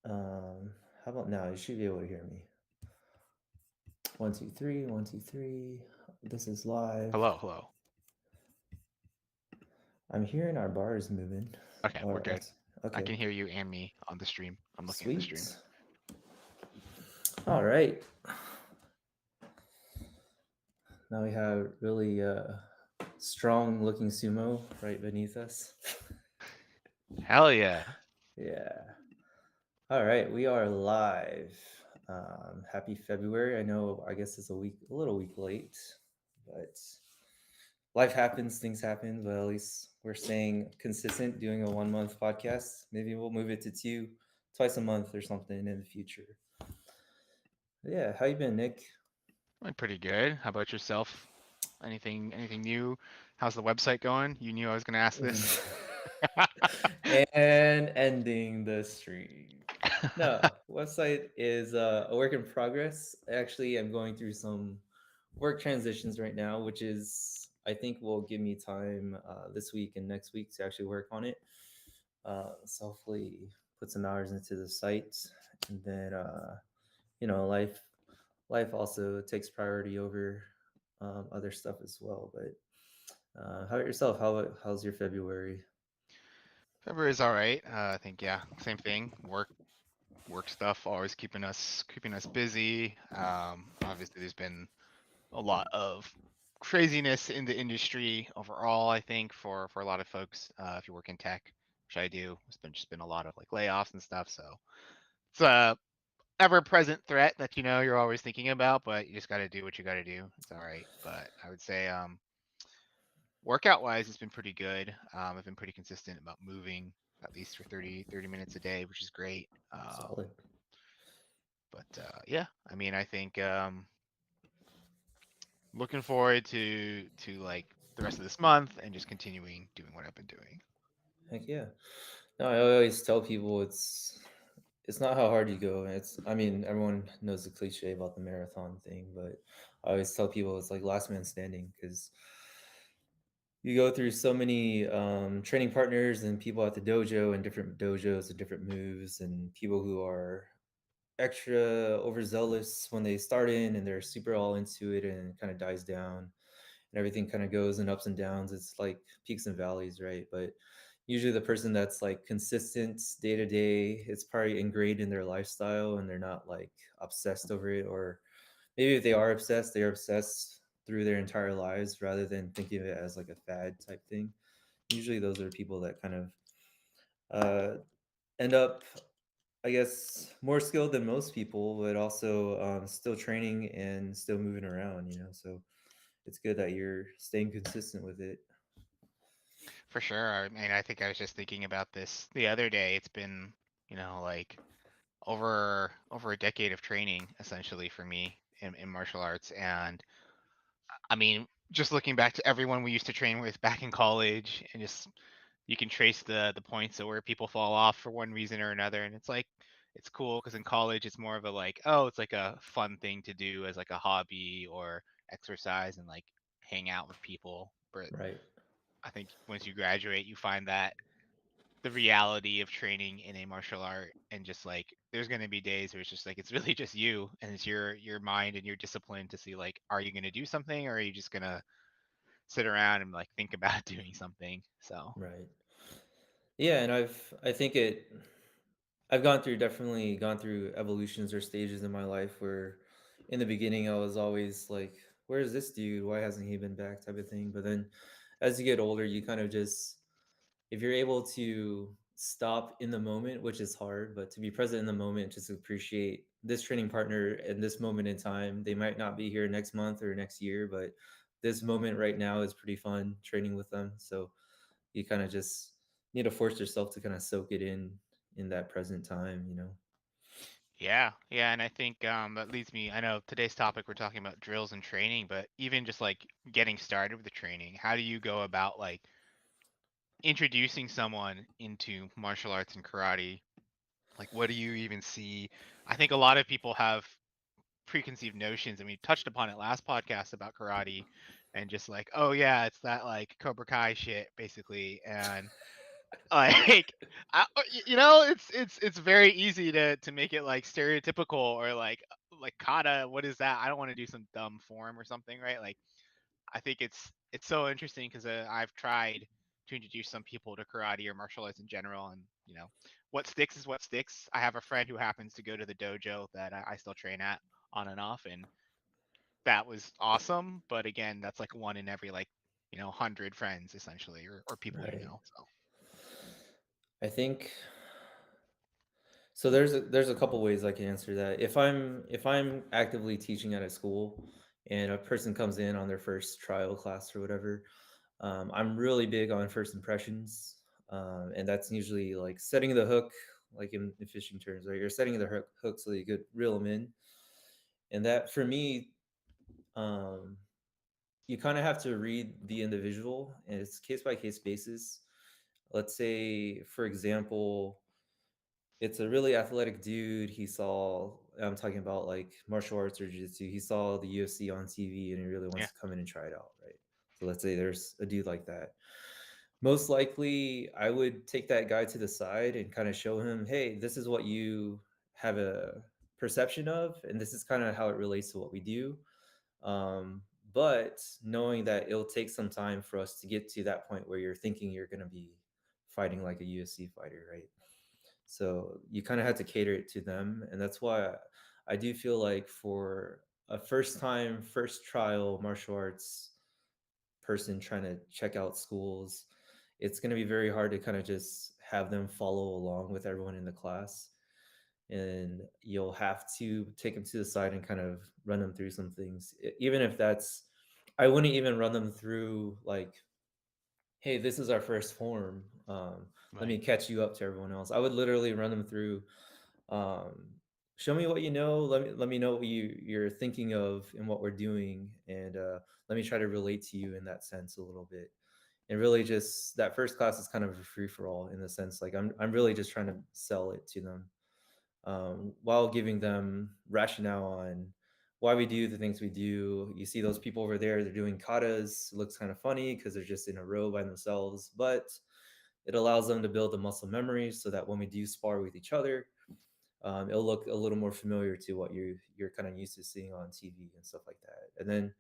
How about now? You should be able to hear me. One, two, three. One, two, three. This is live. Hello, hello. I'm hearing our bars moving. Okay, we're Or good. I okay, can hear you and me on the stream. I'm looking at the stream. sweet. All right. Now we have really strong looking sumo right beneath us. Hell yeah. Yeah. All right, we are live. Happy February. I know. I guess it's a little week late, but life happens, things happen. But at least we're staying consistent, doing a 1 month podcast. Maybe we'll move it to twice a month or something in the future. But yeah, how you been, Nick? I'm pretty good. How about yourself? Anything new? How's the website going? You knew I was gonna ask this. And ending the stream. No, website is a work in progress. Actually, I'm going through some work transitions right now, which is I think will give me time this week and next week to actually work on it. So hopefully put some hours into the site, and then life also takes priority over other stuff as well. But how about yourself? How's your February? February's all right. I think yeah, same thing. Work stuff always keeping us busy. Obviously there's been a lot of craziness in the industry overall, I think, for a lot of folks. If you work in tech, which I do, it's been just been a lot of like layoffs and stuff. So it's a ever-present threat that you know you're always thinking about, but you just got to do what you got to do. It's all right. But I would say workout wise, it's been pretty good. I've been pretty consistent about moving at least for 30 minutes a day, which is great. Solid. But yeah, I mean, I think looking forward to like the rest of this month and just continuing doing what I've been doing. Heck yeah. No, I always tell people it's not how hard you go. It's I mean everyone knows the cliche about the marathon thing, but I always tell people it's like last man standing because you go through so many training partners and people at the dojo and different dojos and different moves and people who are extra overzealous when they start in and they're super all into it and it kind of dies down and everything kind of goes in ups and downs. It's like peaks and valleys, right? But usually the person that's like consistent day to day, it's probably ingrained in their lifestyle and they're not like obsessed over it. Or maybe if they are obsessed, they're obsessed through their entire lives rather than thinking of it as like a fad type thing. Usually those are people that kind of uh, end up, I guess, more skilled than most people, but also still training and still moving around. So it's good that you're staying consistent with it. For sure. I mean, I think I was just thinking about this the other day. It's been, like over a decade of training essentially for me in martial arts. And I mean, just looking back to everyone we used to train with back in college and just you can trace the points of where people fall off for one reason or another. And it's like it's cool because in college it's more of a like, oh, it's like a fun thing to do as like a hobby or exercise and like hang out with people. But Right. I think once you graduate, you find that the reality of training in a martial art and just like there's going to be days where it's just like it's really just you and it's your mind and your discipline to see like are you going to do something or are you just going to sit around and like think about doing something. So Right. Yeah, and I think I've definitely gone through evolutions or stages in my life where in the beginning I was always like, where's this dude? Why hasn't he been back? Type of thing. But then as you get older, you kind of just if you're able to stop in the moment, which is hard, but to be present in the moment, just appreciate this training partner in this moment in time. They might not be here next month or next year, but this moment right now is pretty fun training with them. So you kind of just need to force yourself to kind of soak it in that present time. yeah, and I think that leads me. I know today's topic we're talking about drills and training, but even just like getting started with the training, how do you go about like introducing someone into martial arts and karate? Like, what do you even see? I think a lot of people have preconceived notions, and we touched upon it last podcast about karate, and just like, oh yeah, it's that like Cobra Kai shit, basically, and Like, it's very easy to make it like stereotypical or like kata. What is that? I don't want to do some dumb form or something, right? Like, I think it's so interesting because I've tried to introduce some people to karate or martial arts in general, and what sticks is what sticks. I have a friend who happens to go to the dojo that I still train at on and off, and that was awesome. But again, that's like one in every like 100 friends essentially, or people you Right. know. So I think so. There's a couple ways I can answer that. If I'm actively teaching at a school and a person comes in on their first trial class or whatever, I'm really big on first impressions, and that's usually like setting the hook, like in fishing terms, right? You're setting the hook so that you could reel them in, and that for me, um, you kind of have to read the individual, and it's case by case basis. Let's say, for example, it's a really athletic dude. I'm talking about like martial arts or jiu-jitsu. He saw the UFC on TV and he really yeah, wants to come in and try it out, right? So let's say there's a dude like that. Most likely, I would take that guy to the side and kind of show him, hey, this is what you have a perception of, and this is kind of how it relates to what we do. But knowing that it'll take some time for us to get to that point where you're thinking you're going to be fighting like a UFC fighter, right? So you kind of have to cater it to them. And that's why I do feel like for a first time, first trial martial arts person trying to check out schools, it's going to be very hard to kind of just have them follow along with everyone in the class. And you'll have to take them to the side and kind of run them through some things. Even if that's, I wouldn't even run them through like, hey, this is our first form. Let right. me catch you up to everyone else. I would literally run them through, um, show me what you know. Let me know what you're thinking of and what we're doing, and let me try to relate to you in that sense a little bit. And really, just that first class is kind of a free for all in the sense like I'm really just trying to sell it to them, while giving them rationale on why we do the things we do. You see those people over there, they're doing katas. It looks kind of funny because they're just in a row by themselves, but it allows them to build the muscle memory so that when we do spar with each other, it'll look a little more familiar to what you're kind of used to seeing on TV and stuff like that. And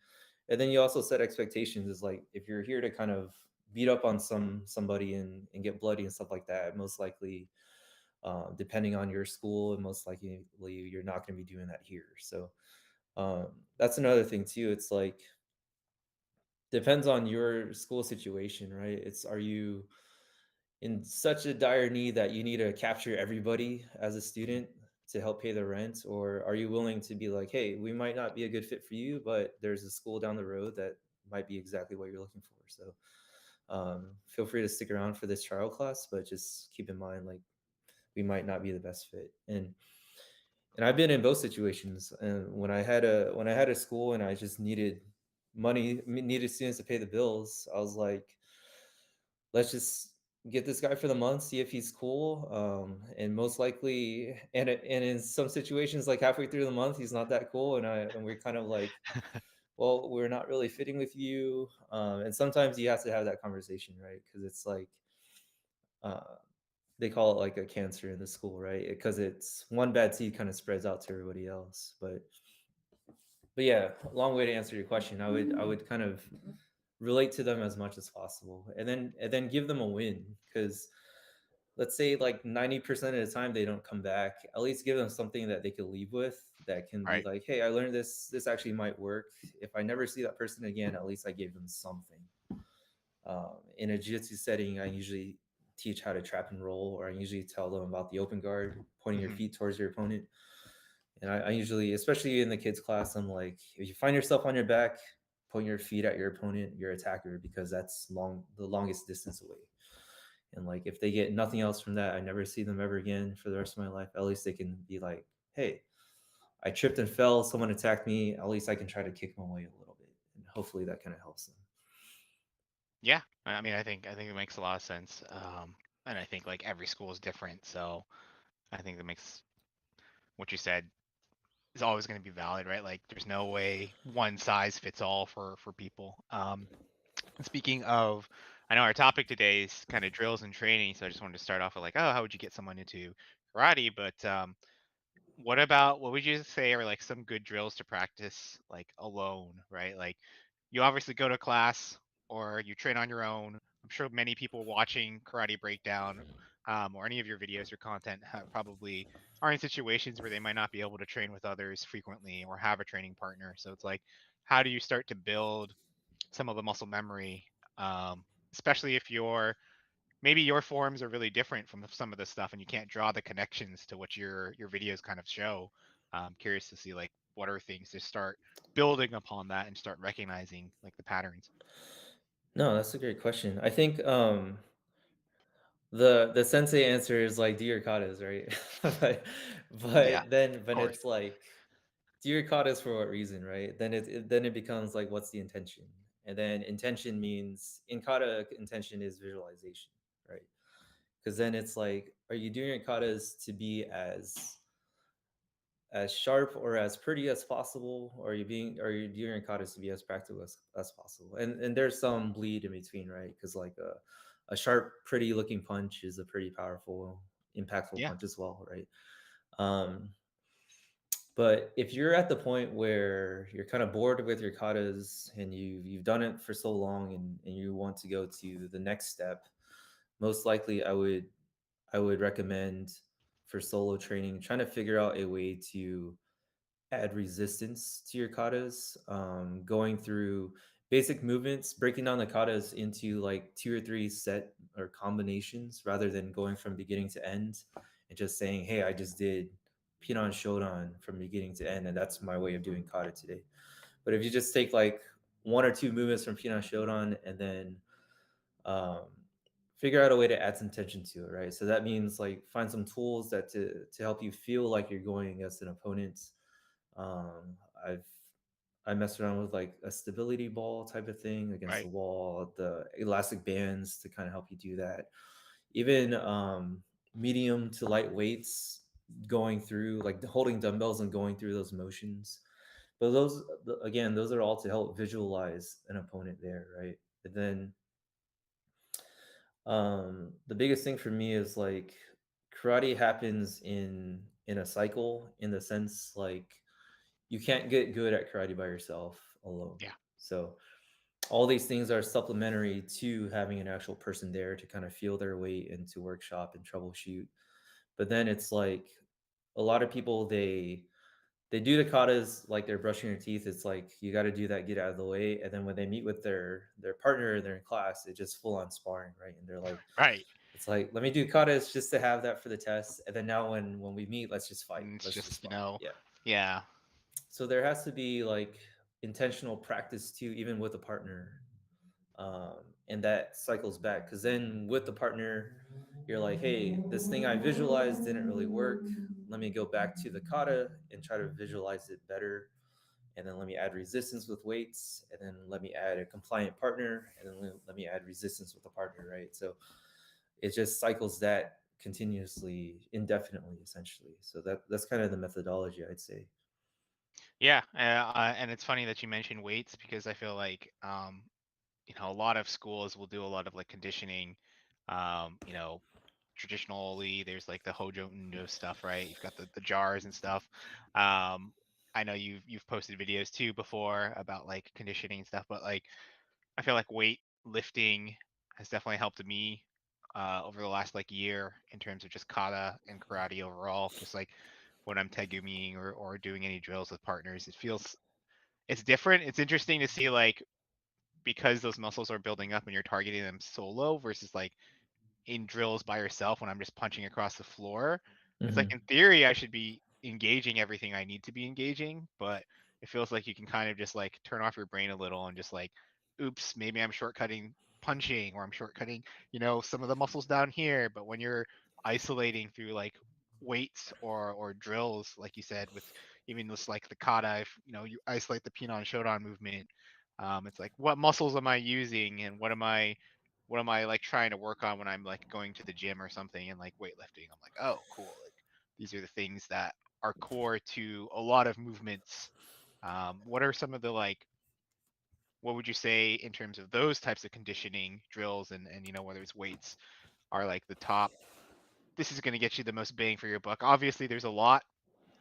then you also set expectations. Is like if you're here to kind of beat up on somebody and get bloody and stuff like that, most likely, depending on your school, and most likely you're not going to be doing that here. So that's another thing too. It's like depends on your school situation, right? It's are you in such a dire need that you need to capture everybody as a student to help pay the rent, or are you willing to be like, hey, we might not be a good fit for you, but there's a school down the road that might be exactly what you're looking for. So feel free to stick around for this trial class, but just keep in mind like we might not be the best fit. And I've been in both situations. And when I had a school and I just needed money, needed students to pay the bills, I was like, let's just get this guy for the month, see if he's cool. And most likely, and in some situations, like halfway through the month, he's not that cool, and we're kind of like, well, we're not really fitting with you. And sometimes you have to have that conversation, right? Because it's like, uh, they call it like a cancer in the school, right? Because it's one bad seed kind of spreads out to everybody else. But yeah, long way to answer your question. I would kind of relate to them as much as possible, and then give them a win. Because let's say like 90% of the time they don't come back, at least give them something that they could leave with that can be Right. like, hey, I learned this actually might work. If I never see that person again, at least I gave them something. In a jiu-jitsu setting, I usually teach how to trap and roll, or I usually tell them about the open guard, pointing your Hmm. feet towards your opponent. And I usually, especially in the kids class, I'm like, if you find yourself on your back, point your feet at your opponent, your attacker, because that's the longest distance away. And like if they get nothing else from that, I never see them ever again for the rest of my life. At least they can be like, hey, I tripped and fell, someone attacked me. At least I can try to kick them away a little bit. And hopefully that kind of helps them. Yeah, I mean, I think it makes a lot of sense. And I think like every school is different, so I think that makes what you said is always going to be valid, right? Like, there's no way one size fits all for people. And speaking of I know our topic today is kind of drills and training, so I just wanted to start off with like, oh, how would you get someone into karate? But what would you say are like some good drills to practice like alone, right? Like you obviously go to class or you train on your own. I'm sure many people watching Karate Breakdown or any of your videos or content probably are in situations where they might not be able to train with others frequently or have a training partner. So it's like, how do you start to build some of the muscle memory, um, especially if maybe your forms are really different from some of this stuff and you can't draw the connections to what your videos kind of show. I'm curious to see like what are things to start building upon that and start recognizing like the patterns. No, that's a great question. I think the sensei answer is like do your katas, right? but Yeah, but then of when course. it's like do your katas for what reason, right? Then then it becomes like what's the intention? And then intention means in kata intention is visualization, right? Because then it's like, are you doing your katas to be as sharp or as pretty as possible, or are you doing your katas to be as practical as possible? And there's some bleed in between, right? Because like a sharp, pretty looking punch is a pretty powerful, impactful Yeah, punch as well, right? Um, but if you're at the point where you're kind of bored with your katas and you've done it for so long and you want to go to the next step, most likely I would recommend for solo training trying to figure out a way to add resistance to your katas, going through basic movements, breaking down the katas into like two or three set or combinations rather than going from beginning to end and just saying, hey, I just did Pinan Shodan from beginning to end, and that's my way of doing kata today. But if you just take like one or two movements from Pinan Shodan and then um, figure out a way to add some tension to it, right? So that means like find some tools that to help you feel like you're going against an opponent. um, I've I messed around with like a stability ball type of thing against the right. wall, the elastic bands to kind of help you do that. Even medium to light weights, going through like holding dumbbells and going through those motions. But again, those are all to help visualize an opponent there, right? And then the biggest thing for me is like karate happens in a cycle in the sense like you can't get good at karate by yourself alone. Yeah, So all these things are supplementary to having an actual person there to kind of feel their weight and to workshop and troubleshoot. But then it's like a lot of people they do the katas like they're brushing their teeth. It's like you got to do that, get out of the way, and then when they meet with their partner, they're in class, it's just full on sparring, right? And they're like, right. it's like let me do katas just to have that for the test, and then now when we meet, let's just fight, And it's let's just just spar. Yeah. yeah, So there has to be like intentional practice too, even with a partner, and that cycles back because then with the partner you're like, hey, this thing I visualized didn't really work, let me go back to the kata and try to visualize it better, and then let me add resistance with weights, and then let me add a compliant partner, and then let me add resistance with a partner, right? So it just cycles that continuously indefinitely essentially. So that's kind of the methodology, I'd say. yeah. And it's funny that you mentioned weights because I feel like a lot of schools will do a lot of like conditioning. You know, traditionally there's like the Hojo Undo stuff, right? You've got the jars and stuff. Um, I know you've posted videos too before about like conditioning and stuff, but like I feel like weight lifting has definitely helped me over the last like year in terms of just kata and karate overall. Just like when I'm tegumiing or doing any drills with partners, it's different. It's interesting to see like because those muscles are building up and you're targeting them solo versus like in drills by yourself when I'm just punching across the floor. It's like Hmm. in theory I should be engaging everything I need to be engaging, but it feels like you can kind of just like turn off your brain a little and just like, oops, maybe I'm shortcutting punching or I'm shortcutting, some of the muscles down here. But when you're isolating through like weights or drills, like you said, with even this like the kata, if you isolate the Pinan Shodan movement, it's like what muscles am I using and what am I like trying to work on when I'm like going to the gym or something and like weightlifting? I'm like, oh, cool. Like these are the things that are core to a lot of movements. What are some of the like what would you say in terms of those types of conditioning drills and whether it's weights are like the top? This is going to get you the most bang for your buck. Obviously, there's a lot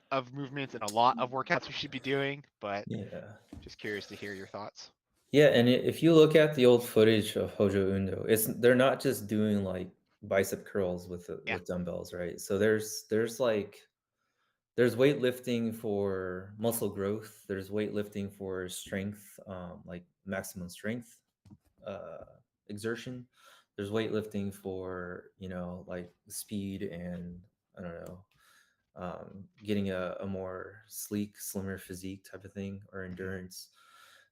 of movements and a lot of workouts we should be doing, but Yeah. just curious to hear your thoughts. Yeah, and if you look at the old footage of Hojo Undo, they're not just doing like bicep curls Yeah. with dumbbells, right? So there's weightlifting for muscle growth. There's weightlifting for strength, like maximum strength uh, exertion. There's weightlifting for like speed and I don't know, getting a more sleek, slimmer physique type of thing or Hmm. endurance.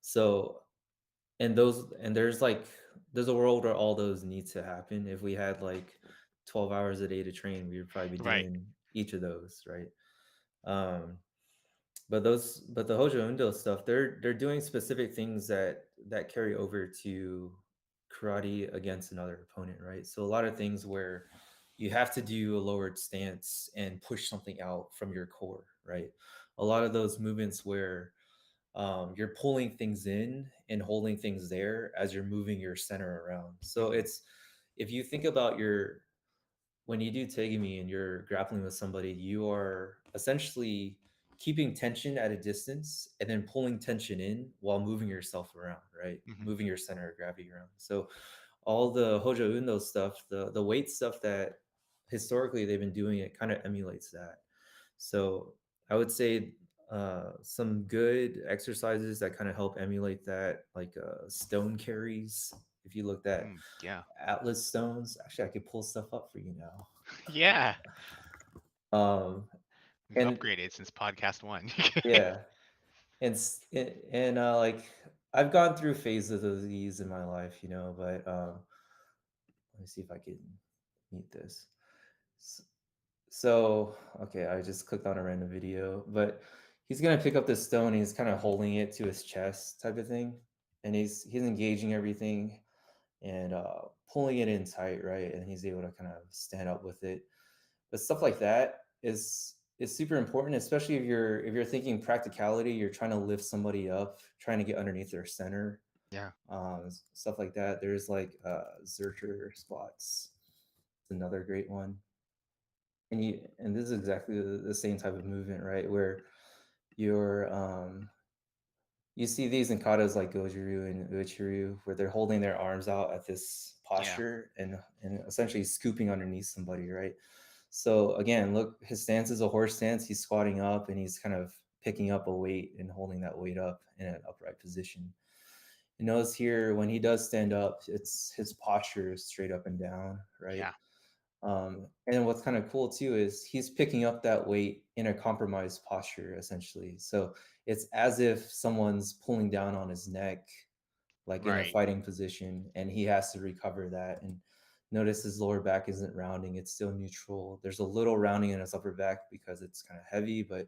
So and there's a world where all those need to happen. If we had like 12 hours a day to train, we would probably be Right. doing each of those, right? Um, but the Hojo Undo stuff, they're doing specific things that carry over to karate against another opponent, right? So a lot of things where you have to do a lowered stance and push something out from your core, right? A lot of those movements where you're pulling things in and holding things there as you're moving your center around. So Hmm. it's if you think about your when you do tegami and you're grappling with somebody, you are essentially keeping tension at a distance and then pulling tension in while moving yourself around, right? Hmm. Moving your center of gravity around. So all the Hojo Undo stuff, the weight stuff that historically they've been doing, it kind of emulates that. So I would say some good exercises that kind of help emulate that, like stone carries. If you looked at Mm, yeah. Atlas stones, actually, I could pull stuff up for you now. Yeah. Um, We've and upgraded since podcast one. yeah, and like I've gone through phases of these in my life, but let me see if I can meet this. S- So, okay, I just clicked on a random video, but he's gonna pick up this stone and he's kind of holding it to his chest type of thing. And he's engaging everything and pulling it in tight, right? And he's able to kind of stand up with it. But stuff like that is super important, especially if you're thinking practicality, you're trying to lift somebody up, trying to get underneath their center, Yeah. stuff like that. There's like Zercher squats. It's another great one. And this is exactly the same type of movement, right? Where you're you see these in katas like Goju and Uechi, where they're holding their arms out at this Yeah. posture and essentially scooping underneath somebody, right? So again, look, his stance is a horse stance. He's squatting up and he's kind of picking up a weight and holding that weight up in an upright position. You notice here when he does stand up, it's his posture is straight up and down, right? Yeah. And what's kind of cool too is he's picking up that weight in a compromised posture, essentially. So it's as if someone's pulling down on his neck, like in a Right. fighting position, and he has to recover that. And notice his lower back isn't rounding; it's still neutral. There's a little rounding in his upper back because it's kind of heavy, but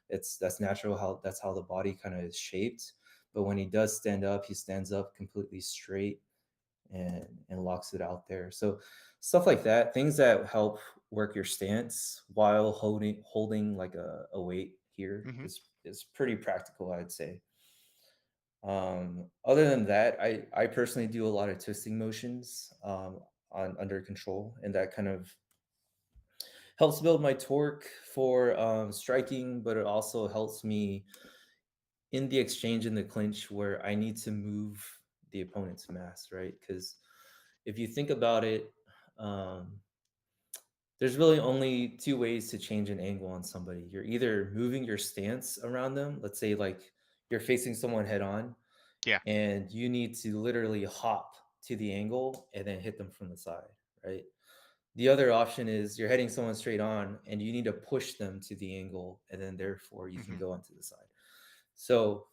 that's natural. That's how the body kind of is shaped. But when he does stand up, he stands up completely straight and locks it out there. So stuff like that, things that help work your stance while holding like a weight here Hmm. is pretty practical, I'd say. Other than that, I personally do a lot of twisting motions on under control, and that kind of helps build my torque for striking, but it also helps me in the exchange in the clinch where I need to move the opponent's mass, right? Because if you think about it, um, there's really only two ways to change an angle on somebody. You're either moving your stance around them, let's say like you're facing someone head on, Yeah. and you need to literally hop to the angle and then hit them from the side, right? The other option is you're heading someone straight on and you need to push them to the angle and then therefore you can Hmm. go onto the side. So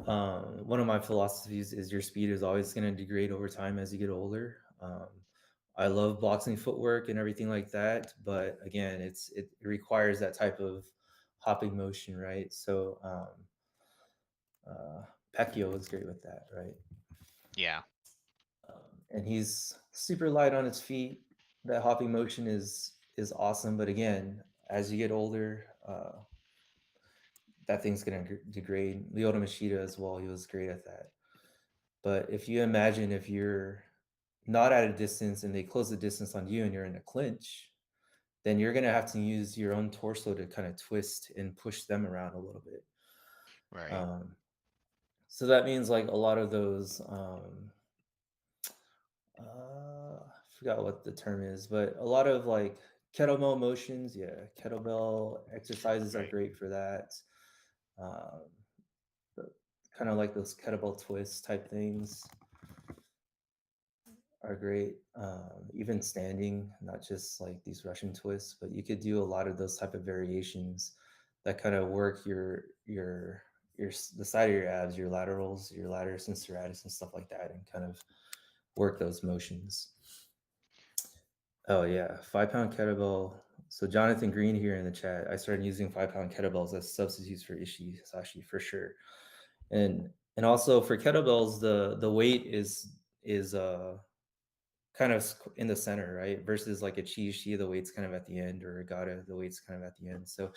one of my philosophies is your speed is always going to degrade over time as you get older. I love boxing footwork and everything like that, but again, it requires that type of hopping motion, right? So uh, Pacquiao is great with that, right? Yeah. And he's super light on his feet. That hopping motion is awesome, but again, as you get older, that thing's gonna degrade. Lyoto Machida as well, he was great at that. But if you imagine if you're not at a distance and they close the distance on you and you're in a clinch, then you're gonna have to use your own torso to kind of twist and push them around a little bit. Right. Um, so that means like a lot of those I forgot what the term is, but a lot of like kettlebell motions, yeah, kettlebell exercises are Right. great for that. Um, kind of like those kettlebell twists type things are great. Even standing, not just like these Russian twists, but you could do a lot of those type of variations that kind of work the side of your abs, your laterals, your lataris and serratus and stuff like that, and kind of work those motions. Oh yeah, 5 pound kettlebell. So Jonathan Green here in the chat, I started using 5 pound kettlebells as substitutes for Ishisashi for sure. And also for kettlebells, the weight is kind of in the center, right? Versus like a Chi, the weight's kind of at the end, or a Gata, the weight's kind of at the end. So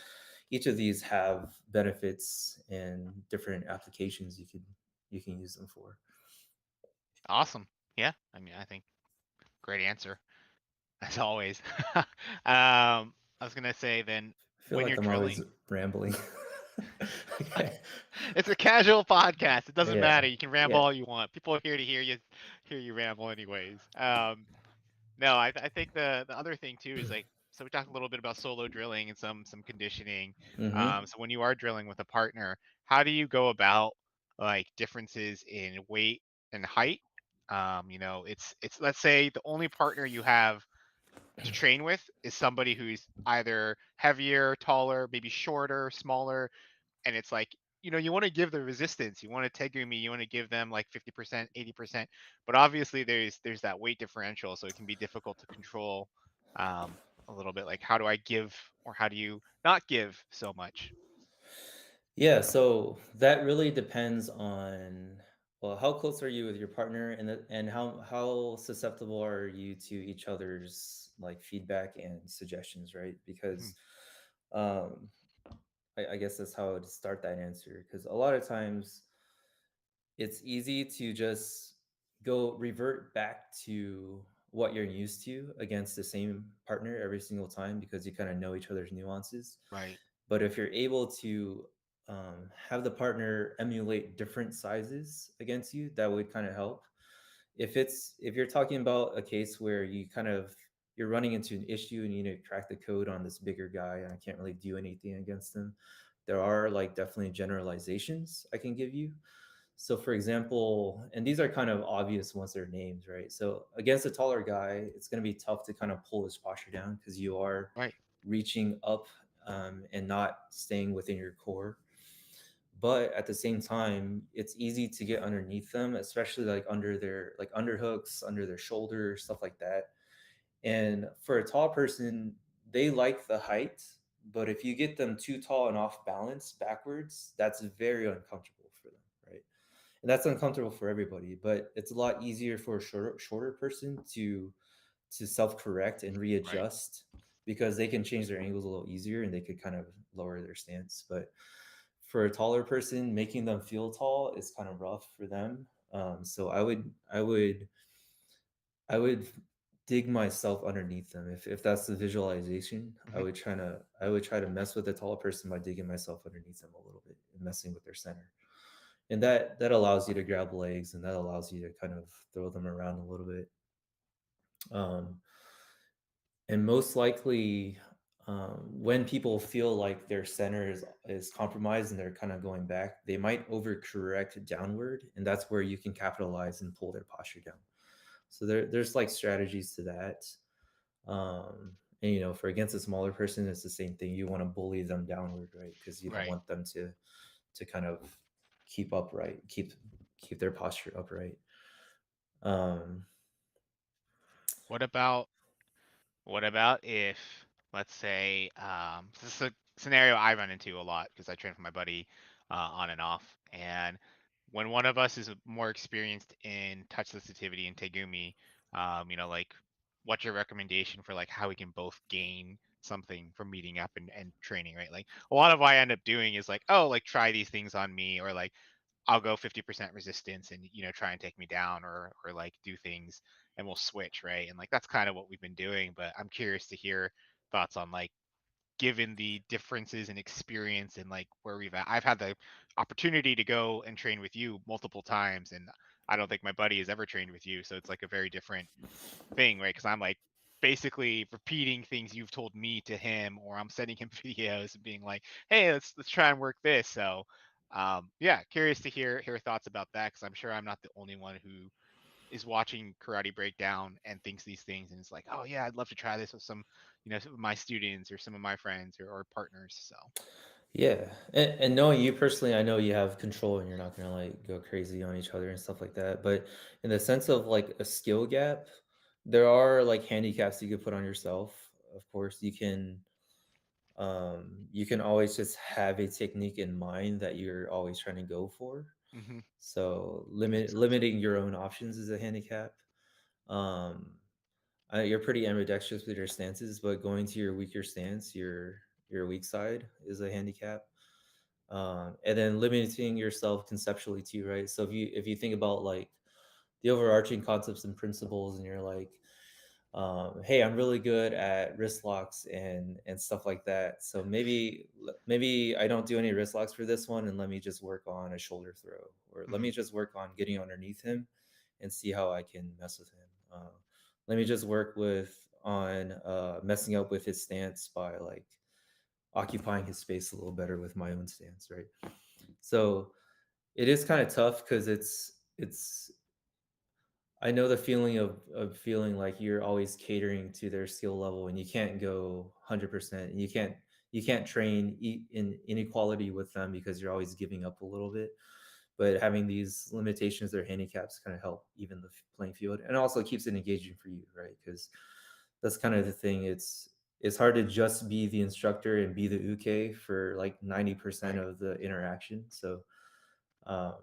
each of these have benefits and different applications you can use them for. Awesome. Yeah. I mean, I think great answer as always. I was gonna say then I feel when like you're I'm always drilling, rambling. Okay. it's a casual podcast. It doesn't Yeah. matter. You can ramble Yeah. all you want. People are here to hear you ramble anyways. No, I think the other thing too is like, so we talked a little bit about solo drilling and some conditioning. Hmm. So when you are drilling with a partner, how do you go about like differences in weight and height? It's let's say the only partner you have to train with is somebody who's either heavier, taller, maybe shorter, smaller, and it's like, you want to give the resistance, you want to tegumi, you want to give them like 50%, 80%, but obviously there's that weight differential, so it can be difficult to control a little bit. Like, how do I give, or how do you not give so much? Yeah, so that really depends on, well, how close are you with your partner, and how susceptible are you to each other's like feedback and suggestions, right? Mhm. Because um I guess that's how I would start that answer. Because a lot of times it's easy to just go revert back to what you're used to against the same partner every single time because you kind of know each other's nuances. Right. But if you're able to have the partner emulate different sizes against you, that would kind of help. If you're talking about a case where you're running into an issue and you need to crack the code on this bigger guy and I can't really do anything against him, there are like definitely generalizations I can give you. So for example, and these are kind of obvious once they're names, right? So against a taller guy, it's going to be tough to kind of pull his posture down because you are Right. reaching up and not staying within your core. But at the same time, it's easy to get underneath them, especially like under their like underhooks, under their shoulder, stuff like that. And for a tall person, they like the height, but if you get them too tall and off balance backwards, that's very uncomfortable for them, right? And that's uncomfortable for everybody, but it's a lot easier for a shorter person to self-correct and Right. readjust because they can change their angles a little easier and they could kind of lower their stance. But for a taller person, making them feel tall is kind of rough for them. So I would dig myself underneath them. If that's the visualization, Mhm. I would try to mess with the taller person by digging myself underneath them a little bit and messing with their center. And that allows you to grab legs and that allows you to kind of throw them around a little bit. Um, and most likely, when people feel like their center is compromised and they're kind of going back, they might overcorrect downward, and that's where you can capitalize and pull their posture down. So there's like strategies to that. And for against a smaller person, it's the same thing. You want to bully them downward, right? Because you don't Right. want them to kind of keep upright, keep their posture upright. Um, What about What about if, let's say, this is a scenario I run into a lot because I train for my buddy on and off. And when one of us is more experienced in touch sensitivity and Tegumi, like, what's your recommendation for like how we can both gain something from meeting up and training, right? Like a lot of what I end up doing is like, oh, like try these things on me, or like I'll go 50% resistance and try and take me down, or like do things and we'll switch, right? And like that's kind of what we've been doing. But I'm curious to hear thoughts on like, given the differences in experience and like where I've had the opportunity to go and train with you multiple times, and I don't think my buddy has ever trained with you, so it's like a very different thing, right? Because I'm like basically repeating things you've told me to him, or I'm sending him videos and being like, "Hey, let's try and work this." So, yeah, curious to hear thoughts about that, because I'm sure I'm not the only one who is watching karate breakdown and thinks these things and is like, "Oh yeah, I'd love to try this with some of my students or some of my friends or partners." So, Yeah, and knowing you personally, I know you have control and you're not gonna like go crazy on each other and stuff like that. But in the sense of like a skill gap, there are like handicaps you could put on yourself. Of course, you can always just have a technique in mind that you're always trying to go for. hmm, So that makes sense. limiting your own options is a handicap. Um, you're pretty ambidextrous with your stances, but going to your weaker stance, your weak side is a handicap. And then limiting yourself conceptually too, right? So if you think about like the overarching concepts and principles, and you're like, hey, I'm really good at wrist locks and stuff like that. So maybe I don't do any wrist locks for this one, and let me just work on a shoulder throw, or let Hmm. me just work on getting underneath him and see how I can mess with him. Let me just work with on messing up with his stance by like occupying his space a little better with my own stance, right? So it is kind of tough because it's I know the feeling of feeling like you're always catering to their skill level and you can't go 100%, and you can't train in inequality with them because you're always giving up a little bit. But having these limitations or handicaps kind of help even the playing field, and also keeps it engaging for you, right? Because that's kind of the thing. It's hard to just be the instructor and be the uke for like 90% Right. of the interaction. So um,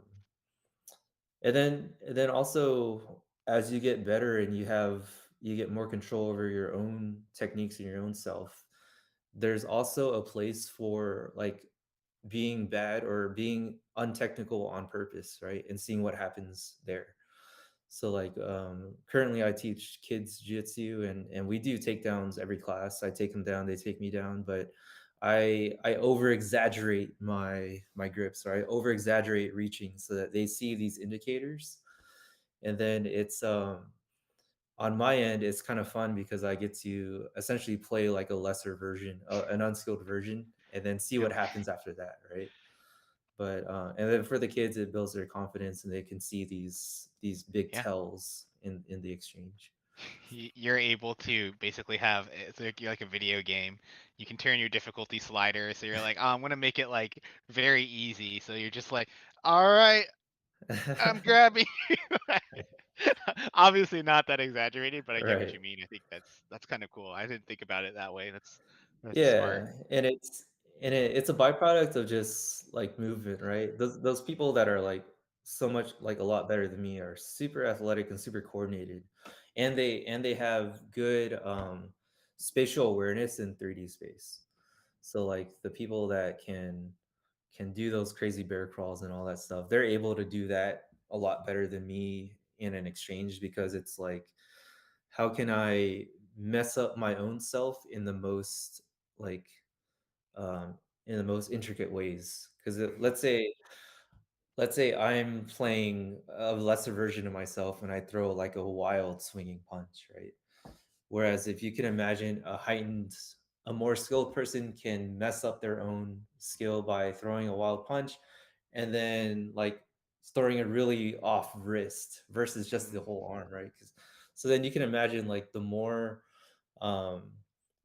and then also as you get better and you get more control over your own techniques and your own self, there's also a place for like being bad or being untechnical on purpose, right? And seeing what happens there. So like currently I teach kids jiu-jitsu, and we do takedowns every class. I take them down, they take me down, but I over exaggerate my grips, or I over exaggerate reaching so that they see these indicators. And then it's on my end it's kind of fun because I get to essentially play like a lesser version, an unskilled version, and then see Yep. what happens after that, right? But and then for the kids it builds their confidence and they can see these big Yeah. tells in the exchange. You're able to basically have it's like you're like a video game. You can turn your difficulty slider, so you're like, oh, I'm gonna make it like very easy. So you're just like, all right, I'm grabbing you. Obviously not that exaggerated, but I get what Right. you mean. I think that's kind of cool. I didn't think about it that way. That's smart. Yeah, and it's a byproduct of just like movement, right? Those people that are like so much like a lot better than me are super athletic and super coordinated, and they have good spatial awareness in 3D space. So like the people that can do those crazy bear crawls and all that stuff, they're able to do that a lot better than me in an exchange, because it's like, how can I mess up my own self like in the most intricate ways? Because let's say I'm playing a lesser version of myself and I throw like a wild swinging punch, right? Whereas if you can imagine a more skilled person can mess up their own skill by throwing a wild punch, and then like throwing a really off wrist versus just the Mhm. whole arm, right? 'Cause so then you can imagine like the more um,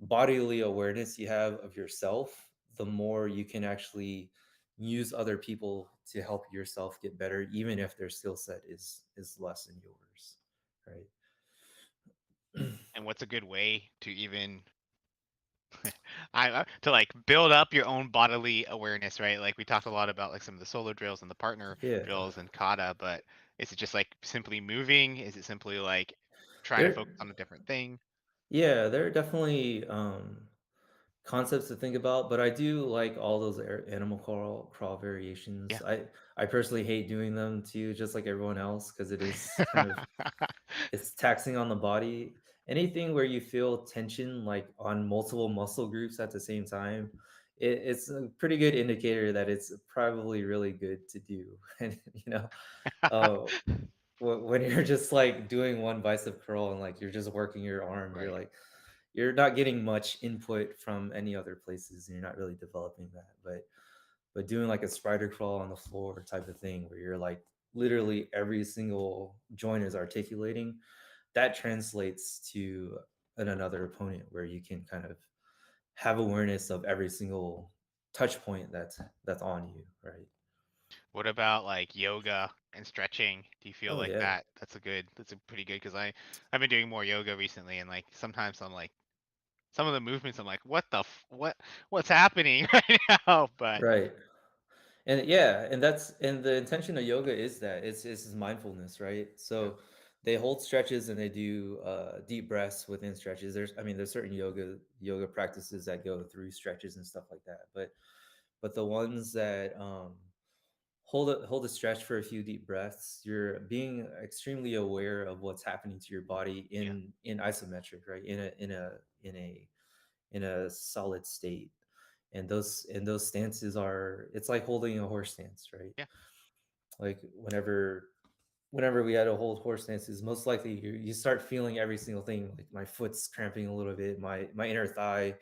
bodily awareness you have of yourself, the more you can actually use other people to help yourself get better, even if their skill set is less than yours, right? And what's a good way to even to like build up your own bodily awareness, right? Like we talked a lot about like some of the solo drills and the partner Yeah. drills and kata, but is it just like simply moving? Is it simply like trying to There focus on a different thing? yeah, there are definitely concepts to think about, but I do like all those animal crawl Yeah. variations. I personally hate doing them too, just like everyone else, because it is kind of it's taxing on the body. Anything where you feel tension like on multiple muscle groups at the same time, it's a pretty good indicator that it's probably really good to do. And uh, when you're just like doing one bicep curl and like you're just working your arm, Right. you're not getting much input from any other places, and you're not really developing that. But doing like a spider crawl on the floor type of thing, where you're like literally every single joint is articulating, that translates to another opponent where you can kind of have awareness of every single touch point that's on you, right? What about like yoga and stretching? Do you feel Oh like yeah, that's a pretty good because I've been doing more yoga recently and like sometimes I'm like some of the movements I'm like what's happening right now? But right. And yeah, and the intention of yoga is that it's mindfulness, right? yeah, So they hold stretches and they do deep breaths within stretches. There's certain yoga practices that go through stretches and stuff like that. But the ones that hold a stretch for a few deep breaths, you're being extremely aware of what's happening to your body yeah, in isometric, right? In a solid state. And those stances are it's like holding a horse stance, right? yeah, Like whenever we had to hold horse stances, most likely you start feeling every single thing. Like my foot's cramping a little bit, my inner thigh,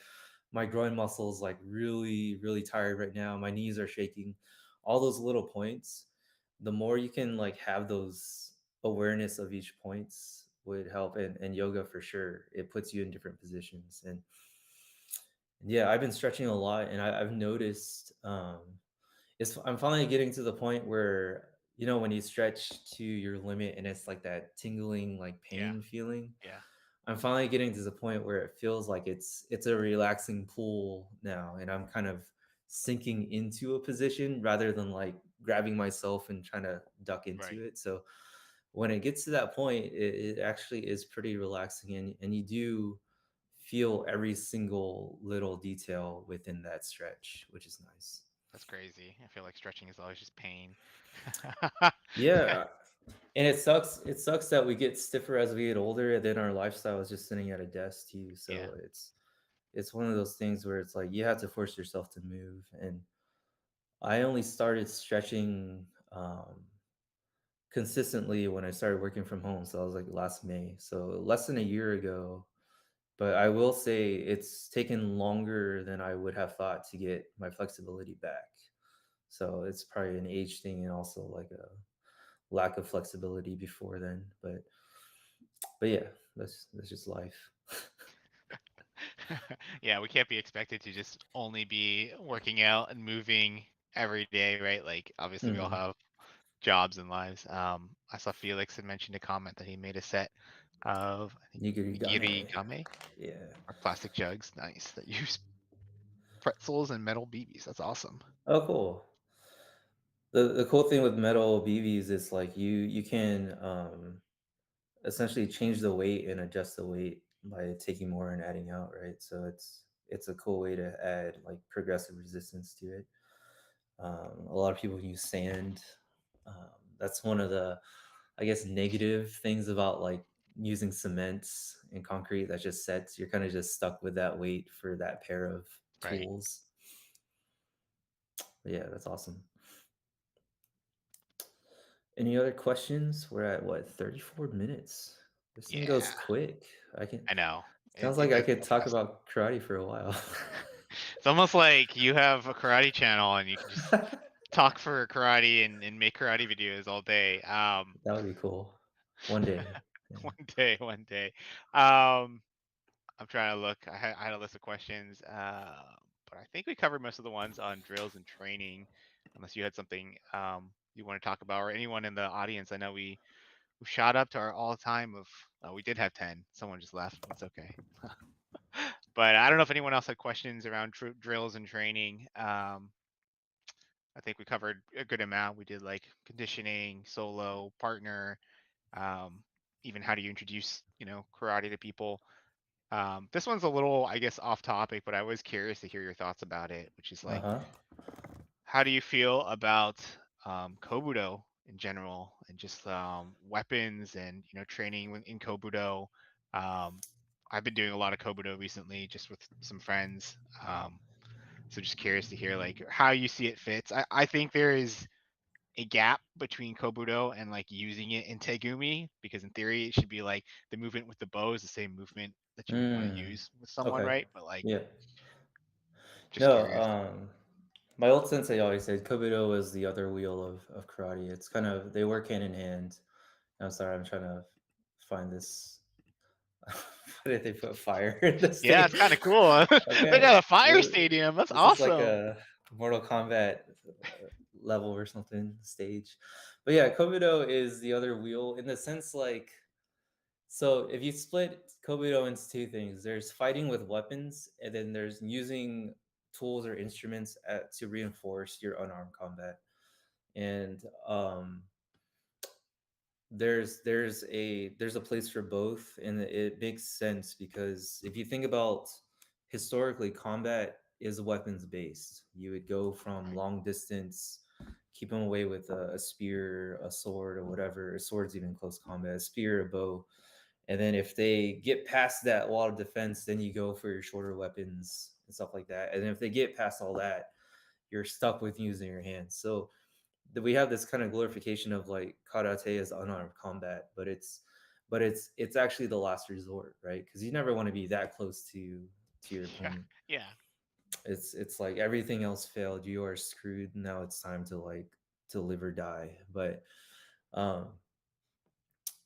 my groin muscles like really tired right now. My knees are shaking. All those little points, the more you can like have those awareness of each points would help. And yoga for sure, it puts you in different positions. And yeah, I've been stretching a lot, and I've noticed I'm finally getting to the point where when you stretch to your limit and it's like that tingling like yeah, pain feeling. yeah. I'm finally getting to the point where it feels like it's a relaxing pool now, and I'm kind of sinking into a position rather than like grabbing myself and trying to duck Right. into it. So when it gets to that point, it actually is pretty relaxing, and you do feel every single little detail within that stretch, which is nice. That's crazy. I feel like stretching is always just pain. Yeah, and it sucks that we get stiffer as we get older, and then our lifestyle is just sitting at a desk too. Yeah, So it's one of those things where it's like you have to force yourself to move. And I only started stretching consistently when I started working from home. So I was like last May. So less than a year ago. But I will say it's taken longer than I would have thought to get my flexibility back. So it's probably an age thing and also like a lack of flexibility before then. But yeah, that's just life. yeah. We can't be expected to just only be working out and moving every day, right? Like obviously we all Mhm. have jobs and lives. I saw Felix had mentioned a comment that he made a set of I think Nigirigame. nigiri game Yeah. or plastic jugs. Nice that use pretzels and metal BBs. That's awesome. Oh, cool. The cool thing with metal BBs is like you can essentially change the weight and adjust the weight by taking more and adding out, right? So it's a cool way to add like progressive resistance to it. A lot of people use sand. That's one of the, I guess, negative things about like using cement and concrete that just sets. You're kind of just stuck with that weight for that pair of Right. tools. But yeah, that's awesome. Any other questions? We're at what, 34 minutes? This thing goes Yeah. quick. I can I know. Sounds It like I does could go talk fast. about karate for a while. It's almost like you have a karate channel and you can just talk for karate and make karate videos all day. That would be cool. One day. Yeah. One day, one day. Um, I'm trying to look. I had a list of questions, but I think we covered most of the ones on drills and training, unless you had something you want to talk about, or anyone in the audience. I know we shot up to our all time of. We did have 10. Someone just left. That's okay. But I don't know if anyone else had questions around drills and training. I think we covered a good amount. We did like conditioning, solo, partner, um, even how do you introduce, karate to people. This one's a little, I guess, off topic, but I was curious to hear your thoughts about it, which is Uh like, huh. how do you feel about Kobudo in general and just weapons and training in Kobudo? Um, I've been doing a lot of Kobudo recently, just with some friends. So just curious to hear like how you see it fits. I think there is a gap between Kobudo and like using it in Tegumi because in theory it should be like the movement with the bow is the same movement that you would want to Mm. use with someone, Okay. right? But like Yeah. just No. curious. My old sensei always said Kobudo is the other wheel of karate. It's kind of they work hand in hand. I'm sorry, I'm trying to find this. Why did they put fire in the Yeah, it's stage? kind of cool. They Okay, got a fire stadium. That's this is like awesome. a Mortal Kombat level or something stage. But yeah, Kobudo is the other wheel in the sense like so if you split Kobudo into two things, there's fighting with weapons, and then there's using tools or instruments to reinforce your unarmed combat. And there's a place for both, and it makes sense because if you think about historically, combat is weapons based. You would go from Right. long distance, keep them away with a spear, a sword, or whatever. A sword's even close combat. A spear, a bow, and then if they get past that wall of defense, then you go for your shorter weapons and stuff like that. And if they get past all that, you're stuck with using your hands. So we have this kind of glorification of like karate as unarmed combat, but it's actually the last resort, right? Because you never want to be that close to your Yeah. opponent. Yeah. It's like everything else failed, you are screwed. Now it's time to like to live or die. But um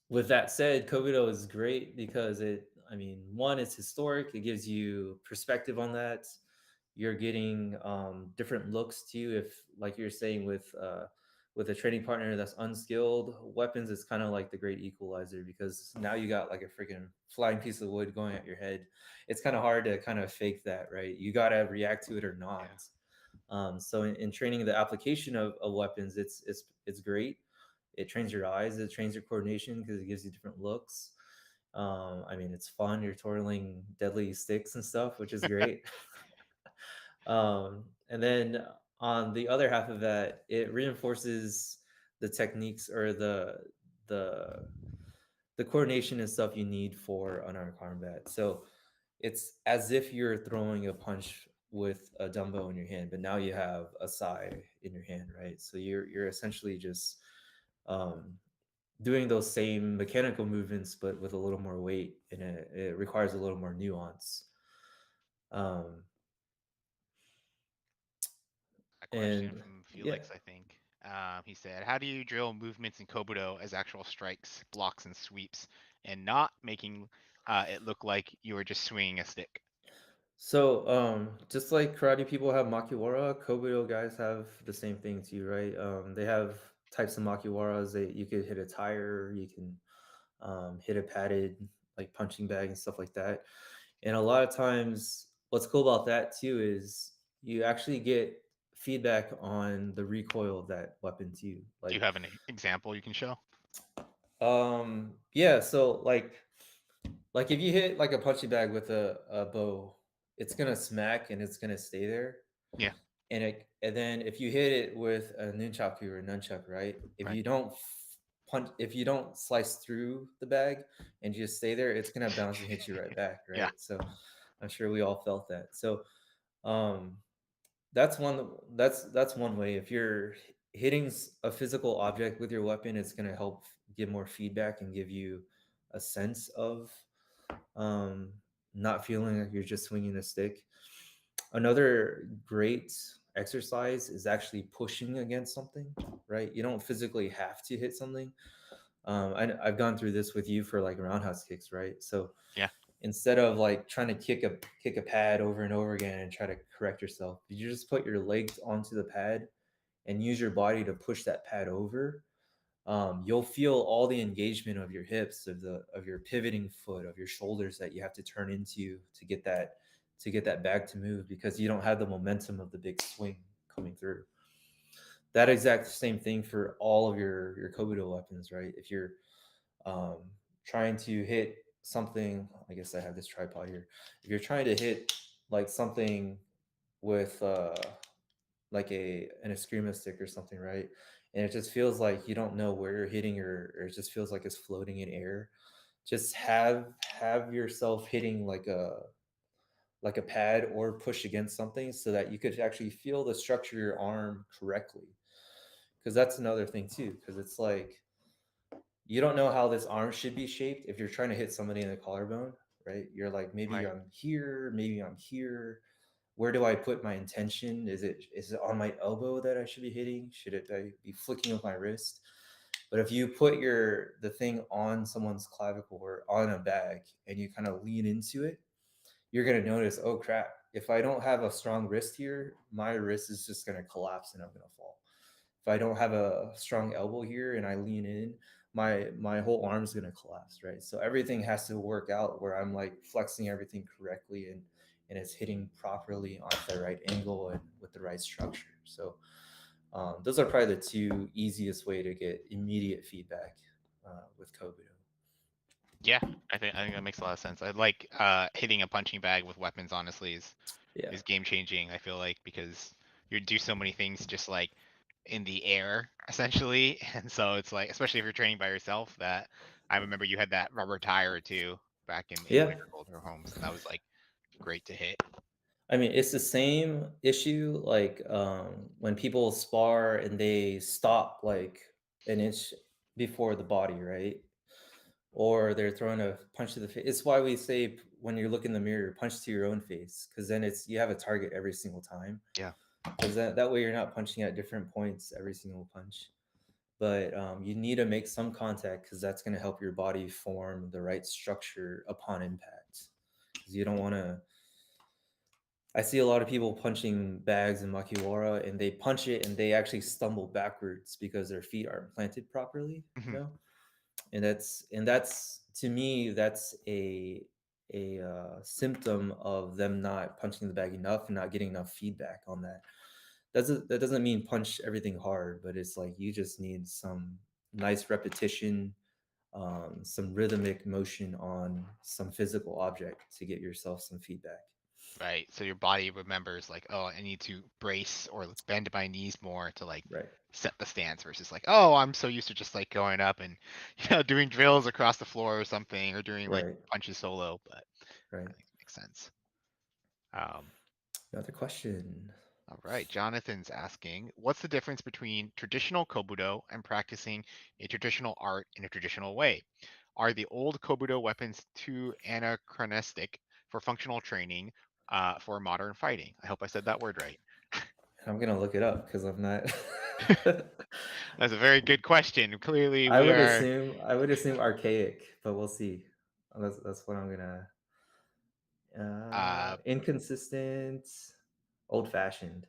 with that said, Kobudo is great because I mean, one, it's historic. It gives you perspective on that. You're getting different looks too. If, like you're saying, with a training partner that's unskilled, weapons is kind of like the great equalizer because now you got like a freaking flying piece of wood going at your head. It's kind of hard to kind of fake that, right? You got to react to it or Yeah. not. So in training the application of weapons, it's great. It trains your eyes, it trains your coordination because it gives you different looks. I mean, it's fun. You're twirling deadly sticks and stuff, which is great. And then on the other half of that, it reinforces the techniques or the the coordination and stuff you need for unarmed combat. So it's as if you're throwing a punch with a dumbbell in your hand, but now you have a sai in your hand, right? So you're essentially just um, doing those same mechanical movements, but with a little more weight, and it requires a little more nuance. Um, A question and from yeah, Felix, I think. He said, "How do you drill movements in Kobudo as actual strikes, blocks, and sweeps, and not making it look like you are just swinging a stick?" so just like karate people have makiwara, Kobudo guys have the same thing too, right? They have types of makiwaras that you could hit a tire, you can hit a padded like punching bag and stuff like that. And a lot of times, what's cool about that too is you actually get feedback on the recoil of that weapon too. Do you have an example you can show? Yeah, so like if you hit like a punching bag with a bow, it's gonna smack and it's gonna stay there. Yeah. And then if you hit it with a nunchaku or nunchuck, right? Right. If you don't slice through the bag and you just stay there, it's gonna bounce and hit you right back, Yeah. right? So I'm sure we all felt that. So um that's one way. If you're hitting a physical object with your weapon, it's gonna help give more feedback and give you a sense of um not feeling like you're just swinging a stick. Another great exercise is actually pushing against something, right? You don't physically have to hit something. I've gone through this with you for like roundhouse kicks, right? So Yeah. instead of like trying to kick a pad over and over again and try to correct yourself, you just put your legs onto the pad and use your body to push that pad over. You'll feel all the engagement of your hips, of your pivoting foot, of your shoulders that you have to turn into to get that bag to move because you don't have the momentum of the big swing coming through. That exact same thing for all of your Kobudo weapons, right? If you're trying to hit something, I guess I have this tripod here. If you're trying to hit like something with like a an eskrima stick or something, right? And it just feels like you don't know where you're hitting, or it just feels like it's floating in air. Just have yourself hitting like a pad or push against something so that you could actually feel the structure of your arm correctly. Because that's another thing too. Because it's like you don't know how this arm should be shaped if you're trying to hit somebody in the collarbone, right? You're like, maybe Right. I'm here, maybe I'm here. Where do I put my intention? Is it on my elbow that I should be hitting? Should it be flicking with my wrist? But if you put the thing on someone's clavicle or on a bag and you kind of lean into it, you're gonna notice, oh crap, if I don't have a strong wrist here, my wrist is just gonna collapse and I'm gonna fall. If I don't have a strong elbow here and I lean in, my whole arm's gonna collapse, right? So everything has to work out where I'm like flexing everything correctly and it's hitting properly on the right angle and with the right structure. So those are probably the two easiest way to get immediate feedback with Kobudo. Yeah, I think that makes a lot of sense. I like hitting a punching bag with weapons, honestly, Yeah, is game changing, I feel like, because you do so many things just like in the air essentially. And so it's like, especially if you're training by yourself, that I remember you had that rubber tire too back in one of yeah. your older homes, and that was like great to hit. I mean, it's the same issue like when people spar and they stop like an inch before the body, right? Or they're throwing a punch to the face. It's why we say when you look in the mirror, punch to your own face, because then it's you have a target every single time. Yeah. Because that way you're not punching at different points every single punch. But you need to make some contact because that's going to help your body form the right structure upon impact. Because you don't want to. I see a lot of people punching bags in makiwara, and they punch it and they actually stumble backwards because their feet aren't planted properly. You Mhm. know, and that's to me that's a symptom of them not punching the bag enough and not getting enough feedback on that. That doesn't mean punch everything hard, but it's like you just need some nice repetition, some rhythmic motion on some physical object to get yourself some feedback. Right. So your body remembers like, oh, I need to brace or bend my knees more to like Right, set the stance versus like, oh, I'm so used to just like going up and doing drills across the floor or something or doing like right, punches solo. But right. I think it makes sense. Um, Another question. all right. Jonathan's asking, what's the difference between traditional Kobudo and practicing a traditional art in a traditional way? Are the old Kobudo weapons too anachronistic for functional training for modern fighting? I hope I said that word right. I'm gonna look it up because I'm not. That's a very good question. Clearly, I we would are assume I would assume archaic, but we'll see. That's what I'm gonna. uh, Inconsistent, old fashioned.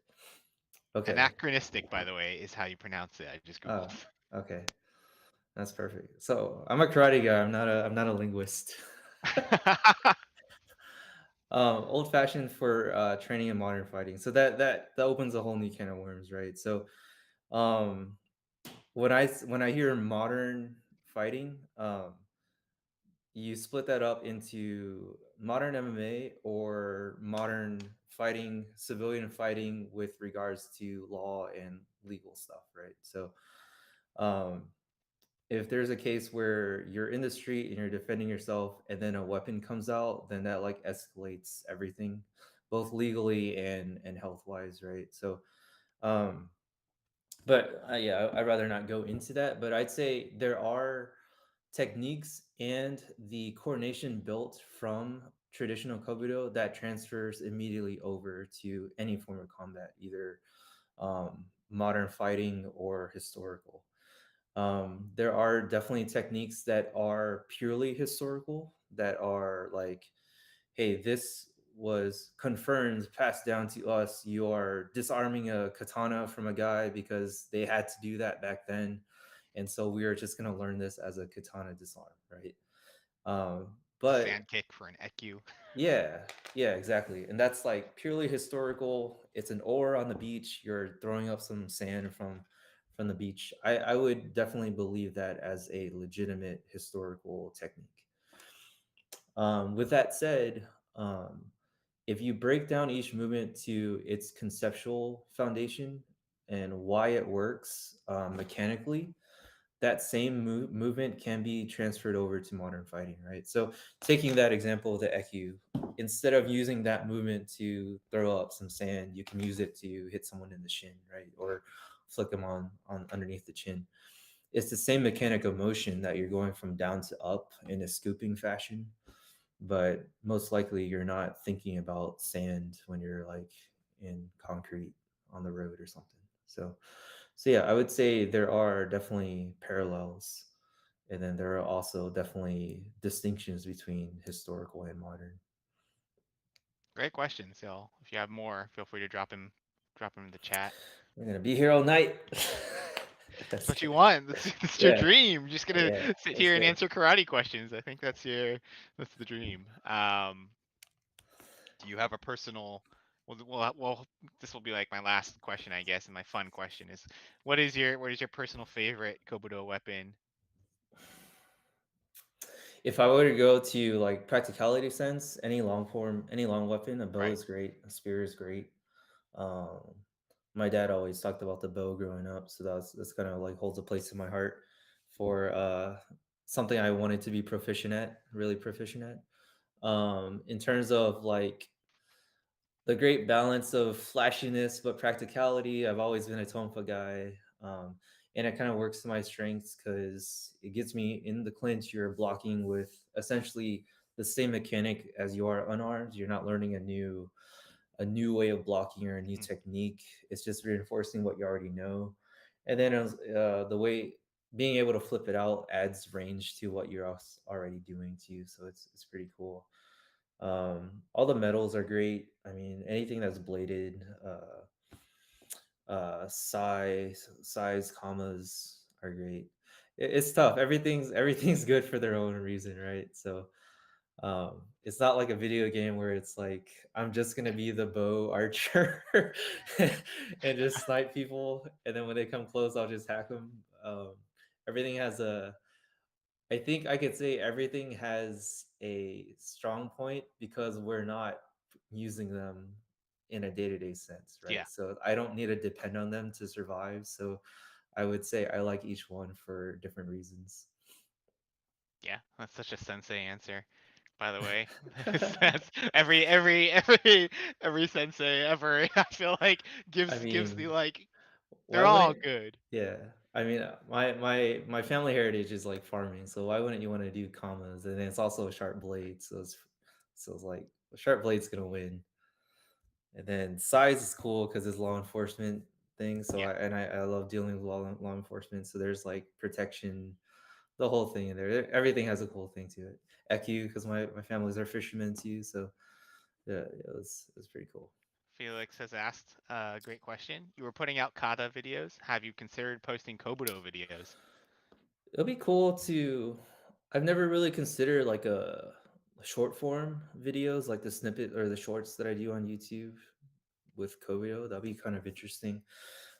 Okay. anachronistic, by the way, is how you pronounce it. I just Googled. Okay. That's perfect. So I'm a karate guy. I'm not a linguist. Old fashioned for training in modern fighting. So that opens a whole new can of worms, right? So um, when I hear modern fighting, you split that up into modern MMA or modern fighting, civilian fighting with regards to law and legal stuff, right? So um, if there's a case where you're in the street and you're defending yourself and then a weapon comes out, then that like escalates everything, both legally and health wise, right? So um but yeah, I'd rather not go into that, but I'd say there are techniques and the coordination built from traditional kobudo that transfers immediately over to any form of combat, either modern fighting or historical. There are definitely techniques that are purely historical, that are like, hey, this was confirmed, passed down to us. You are disarming a katana from a guy because they had to do that back then. And so we are just going to learn this as a katana disarm, right? But Sand kick for an EQ. yeah, yeah, exactly. And that's like purely historical. It's an oar on the beach. You're throwing up some sand from the beach. I would definitely believe that as a legitimate historical technique. With that said, um, if you break down each movement to its conceptual foundation and why it works mechanically, that same movement can be transferred over to modern fighting, right? So, taking that example of the EQ, instead of using that movement to throw up some sand, you can use it to hit someone in the shin, right? Or flick them on underneath the chin. It's the same mechanic of motion that you're going from down to up in a scooping fashion, but most likely you're not thinking about sand when you're like in concrete on the road or something. So yeah, I would say there are definitely parallels, and then there are also definitely distinctions between historical and modern. Great questions, y'all. If you have more, feel free to drop him in the chat. We're gonna be here all night. That's That's what you good. want. That's your Yeah, dream. You're just gonna yeah, sit that's here and good. answer karate questions. I think that's the dream. Do you have a personal? Well, this will be like my last question, I guess, and my fun question is, what is your personal favorite Kobudo weapon? If I were to go to like practicality sense, any long form, any long weapon, a bow Right. is great, a spear is great. Um, my dad always talked about the bow growing up, so that's kind of like holds a place in my heart for something I wanted to be proficient at, really proficient at. In terms of like the great balance of flashiness but practicality, I've always been a Tonfa guy. And it kind of works to my strengths because it gets me in the clinch. You're blocking with essentially the same mechanic as you are unarmed. You're not learning a new way of blocking or a new Mm, technique. It's just reinforcing what you already know. And then the way being able to flip it out adds range to what you're already doing too. So it's pretty cool. All the metals are great. I mean, anything that's bladed, size, commas are great. It's tough. Everything's good for their own reason, right? So it's not like a video game where it's like I'm just gonna be the bow archer and just snipe people, and then when they come close, I'll just hack them. Everything has a I think I could say everything has a strong point because we're not using them in a day-to-day sense, yeah, right? So I don't need to depend on them to survive. So I would say I like each one for different reasons. yeah. That's such a sensei answer. By the way, that's every sensei ever. I feel like I gives the mean, like why they're all wouldn't good. yeah. I mean, my family heritage is like farming, so why wouldn't you want to do commas? And then it's also a sharp blade, so it's like a sharp blade's gonna win. And then size is cool because it's law enforcement thing. So Yeah, I love dealing with law enforcement. So there's like protection, the whole thing in there. Everything has a cool thing to it. EQ because my families are fishermen too. So yeah, it was pretty cool. Felix has asked a great question. You were putting out kata videos. Have you considered posting Kobudo videos? It'll be cool to. I've never really considered like a short form videos like the snippet or the shorts that I do on YouTube with Kobudo. That'd be kind of interesting.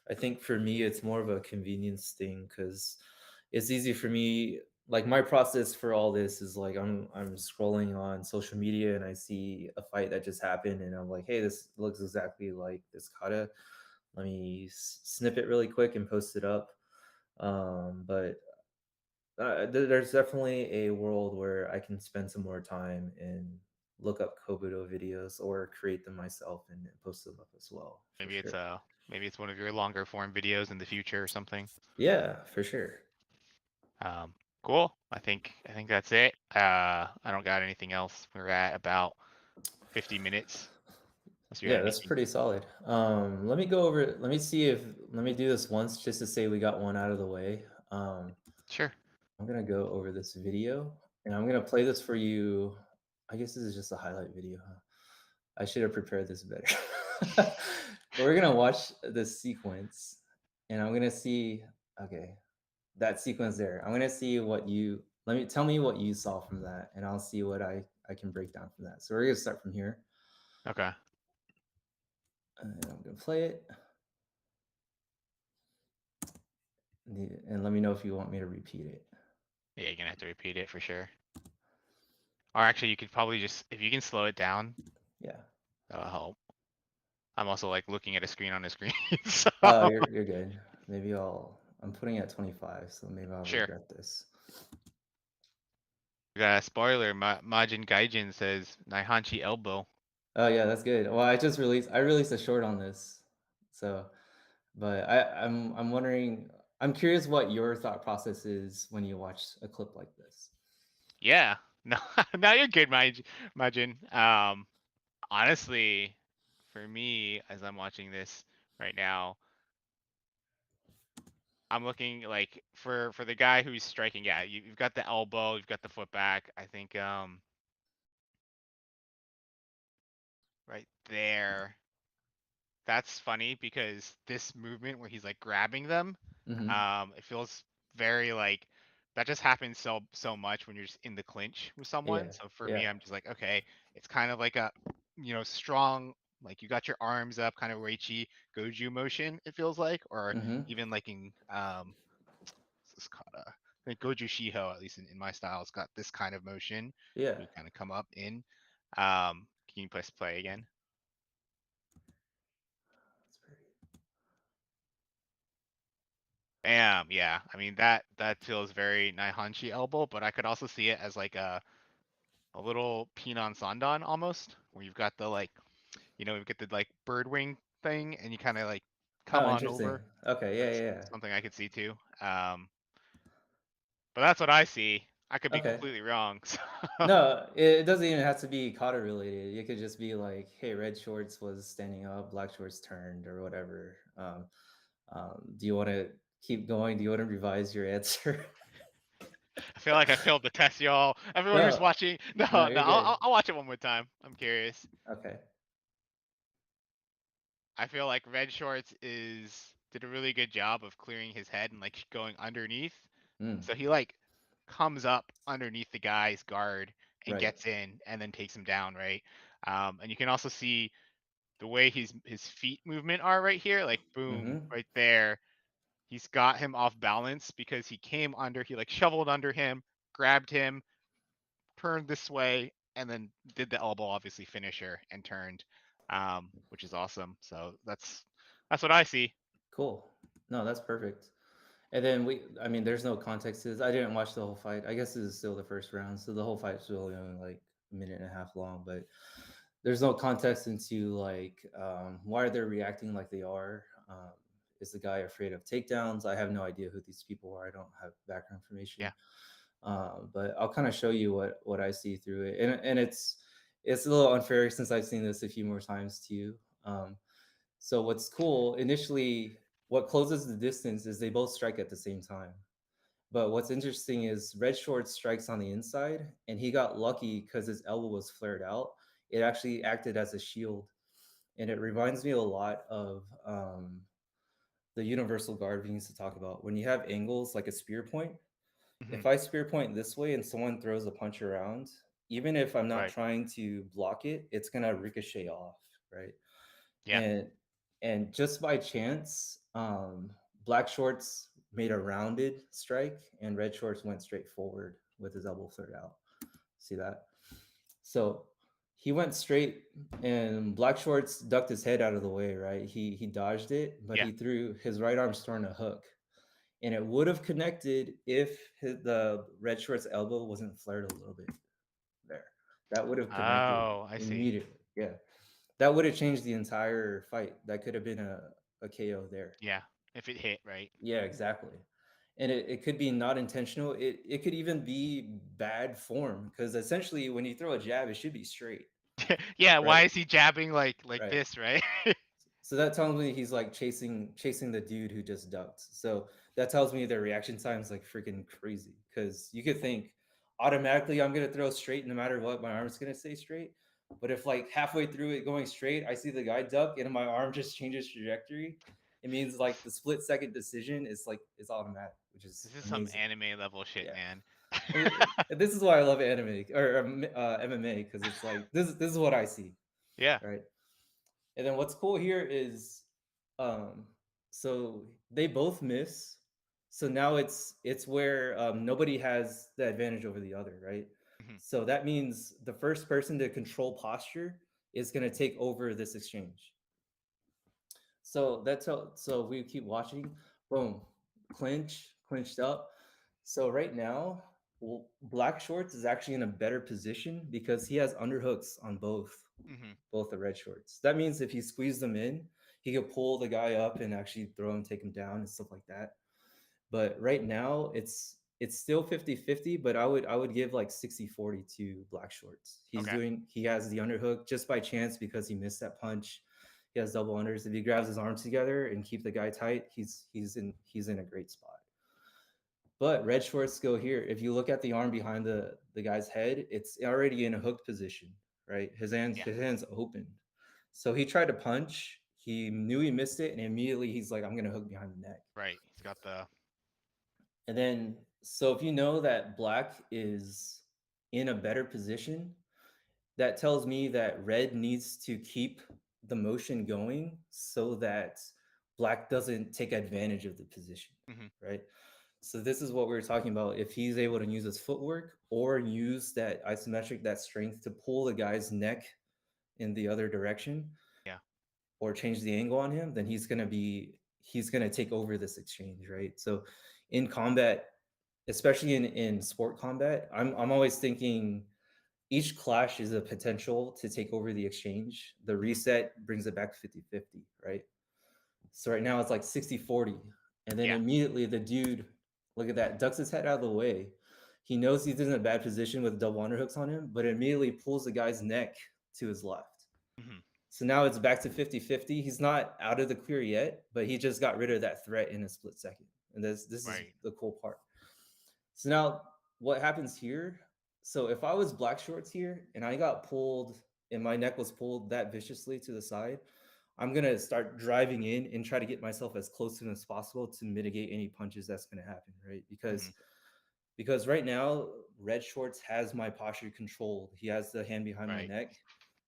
I think for me, it's more of a convenience thing because it's easy for me. Like my process for all this is like I'm scrolling on social media and I see a fight that just happened and I'm like, hey, this looks exactly like this kata. Let me snip it really quick and post it up. But there's definitely a world where I can spend some more time and look up Kobudo videos or create them myself and post them up as well, for sure. Maybe it's one of your longer form videos in the future or something. Yeah, for sure. Um, cool. I think that's it. I don't got anything else. We're at about 50 minutes. Unless you had Yeah, that's anything. pretty solid. Let me go over. Let me do this once just to say we got one out of the way. Sure. I'm gonna go over this video and I'm gonna play this for you. I guess this is just a highlight video, huh? I should have prepared this better. But we're gonna watch this sequence and I'm gonna see, okay, that sequence there. I'm gonna see what you let me tell me what you saw from that, and I'll see what I can break down from that. So we're gonna start from here, Okay. and I'm gonna play it, and let me know if you want me to repeat it. Yeah, you're gonna have to repeat it for sure. Or actually, you could probably just if you can slow it down, Yeah. that'll help. I'm also like looking at a screen on a screen, so Oh, you're good. Maybe I'm putting it at 25, so maybe I'll sure. regret this. We got a spoiler. Majin Gaijin says Naihanchi elbow. Oh yeah, that's good. Well, I released a short on this. So, but I'm wondering, I'm curious what your thought process is when you watch a clip like this. Yeah. No, now you're good, Majin. Honestly, for me, as I'm watching this right now, I'm looking like for the guy who's striking. Yeah, you've got the elbow, you've got the foot back. I think right there. That's funny because this movement where he's like grabbing them, Mhm. it feels very like that just happens so much when you're just in the clinch with someone. Yeah. So for me, Yeah. I'm just like, okay, it's kind of like a strong, like you got your arms up, kind of Reichi Goju motion, it feels like, or Mhm. even like in what's this kata? I think Goju Shiho, at least in my style, has got this kind of motion. Yeah. You kind of come up in. Can you press play again? That's pretty. Bam, yeah. I mean that feels very Naihanchi elbow, but I could also see it as like a little Pinan Sandan almost, where you've got the like, you get the like bird wing thing, and you kind of like come Oh, on over. interesting. Okay. Yeah, That's yeah, yeah. something I could see too. But that's what I see. I could be Okay. completely wrong. So No, it doesn't even have to be kata related. It could just be like, hey, red shorts was standing up, black shorts turned, or whatever. Do you want to keep going? Do you want to revise your answer? I feel like I failed the test, y'all. Everyone who's No, watching, no, no, no, you're I'll, good. I'll I'll watch it one more time. I'm curious. Okay. I feel like Red Shorts is did a really good job of clearing his head and like going underneath. Mm, So he like comes up underneath the guy's guard and right. gets in and then takes him down, right? And you can also see the way his feet movement are right here, like boom, Mm-hmm. right there. He's got him off balance because he came under, he like shoveled under him, grabbed him, turned this way, and then did the elbow obviously finisher and turned, which is awesome. So that's what I see. Cool. No, that's perfect. And then I mean, there's no context to this. I didn't watch the whole fight. I guess this is still the first round, so the whole fight's really only like a minute and a half long. But there's no context into like why they're reacting like they are. Is the guy afraid of takedowns? I have no idea who these people are. I don't have background information. Yeah. But I'll kind of show you what I see through it, and it's a little unfair since I've seen this a few more times too. So what's cool initially, what closes the distance is they both strike at the same time. But what's interesting is Red Short strikes on the inside, and he got lucky because his elbow was flared out. It actually acted as a shield, and it reminds me a lot of the universal guard we used to talk about. When you have angles like a spear point, Hmm. if I spear point this way and someone throws a punch around, even if I'm not Right. trying to block it, it's gonna ricochet off, right? Yeah. And just by chance, black shorts made a rounded strike, and red shorts went straight forward with his elbow flared out. See that? So he went straight, and black shorts ducked his head out of the way. Right? He dodged it, but Yeah. he threw his right arm throwing a hook, and it would have connected if the red shorts elbow wasn't flared a little bit there. That would have connected Oh, I see. immediately. Yeah. That would have changed the entire fight. That could have been a KO there. Yeah. If it hit, right? Yeah, exactly. And it could be not intentional. It could even be bad form because essentially when you throw a jab, it should be straight, Yeah, why right? is he jabbing like Right. this, right? So that tells me he's like chasing the dude who just ducked. So that tells me their reaction time is like freaking crazy. Because you could think automatically I'm gonna throw straight no matter what, my arm's gonna stay straight. But if like halfway through it going straight, I see the guy duck and my arm just changes trajectory, it means like the split second decision is like it's automatic, which is This is some amazing. anime level shit, Yeah. man. And this is why I love anime or MMA because it's like this is what I see, Yeah. right? And then what's cool here is, um, so they both miss. So now it's where nobody has the advantage over the other, right? Mhm. So that means the first person to control posture is going to take over this exchange. So we keep watching. Boom, clinched up. So right now, Black Shorts is actually in a better position because he has underhooks on Mhm. both the red shorts. That means if he squeezed them in, he could pull the guy up and actually throw him, take him down, and stuff like that. But right now, it's still 50-50, but I would give like 60-40 to Black Shorts. Okay. He has the underhook just by chance because he missed that punch. He has double unders. If he grabs his arms together and keep the guy tight, he's in a great spot. But red shorts go here. If you look at the arm behind the guy's head, it's already in a hooked position, right? Yeah. His hands open. So he tried to punch. He knew he missed it, and immediately he's like, "I'm gonna hook behind the neck." Right. He's got the. And then, so if you know that black is in a better position, that tells me that red needs to keep the motion going so that black doesn't take advantage of the position, Mhm. right? So this is what we were talking about. If he's able to use his footwork or use that isometric, that strength to pull the guy's neck in the other direction Yeah. or change the angle on him, then he's gonna take over this exchange, right? So in combat, especially in sport combat, I'm always thinking each clash is a potential to take over the exchange. The Mhm. reset brings it back 50-50, right? So right now it's like 60-40. And then Yeah. immediately the dude, look at that, ducks his head out of the way. He knows he's in a bad position with double underhooks on him, but immediately pulls the guy's neck to his left. Mhm. So now it's back to 50-50. He's not out of the clear yet, but he just got rid of that threat in a split second. And this is Right. the cool part. So now what happens here? So if I was black shorts here and I got pulled and my neck was pulled that viciously to the side, I'm gonna start driving in and try to get myself as close to him as possible to mitigate any punches that's gonna happen, right? Mhm. Because right now red shorts has my posture controlled. He has the hand behind my Right. neck.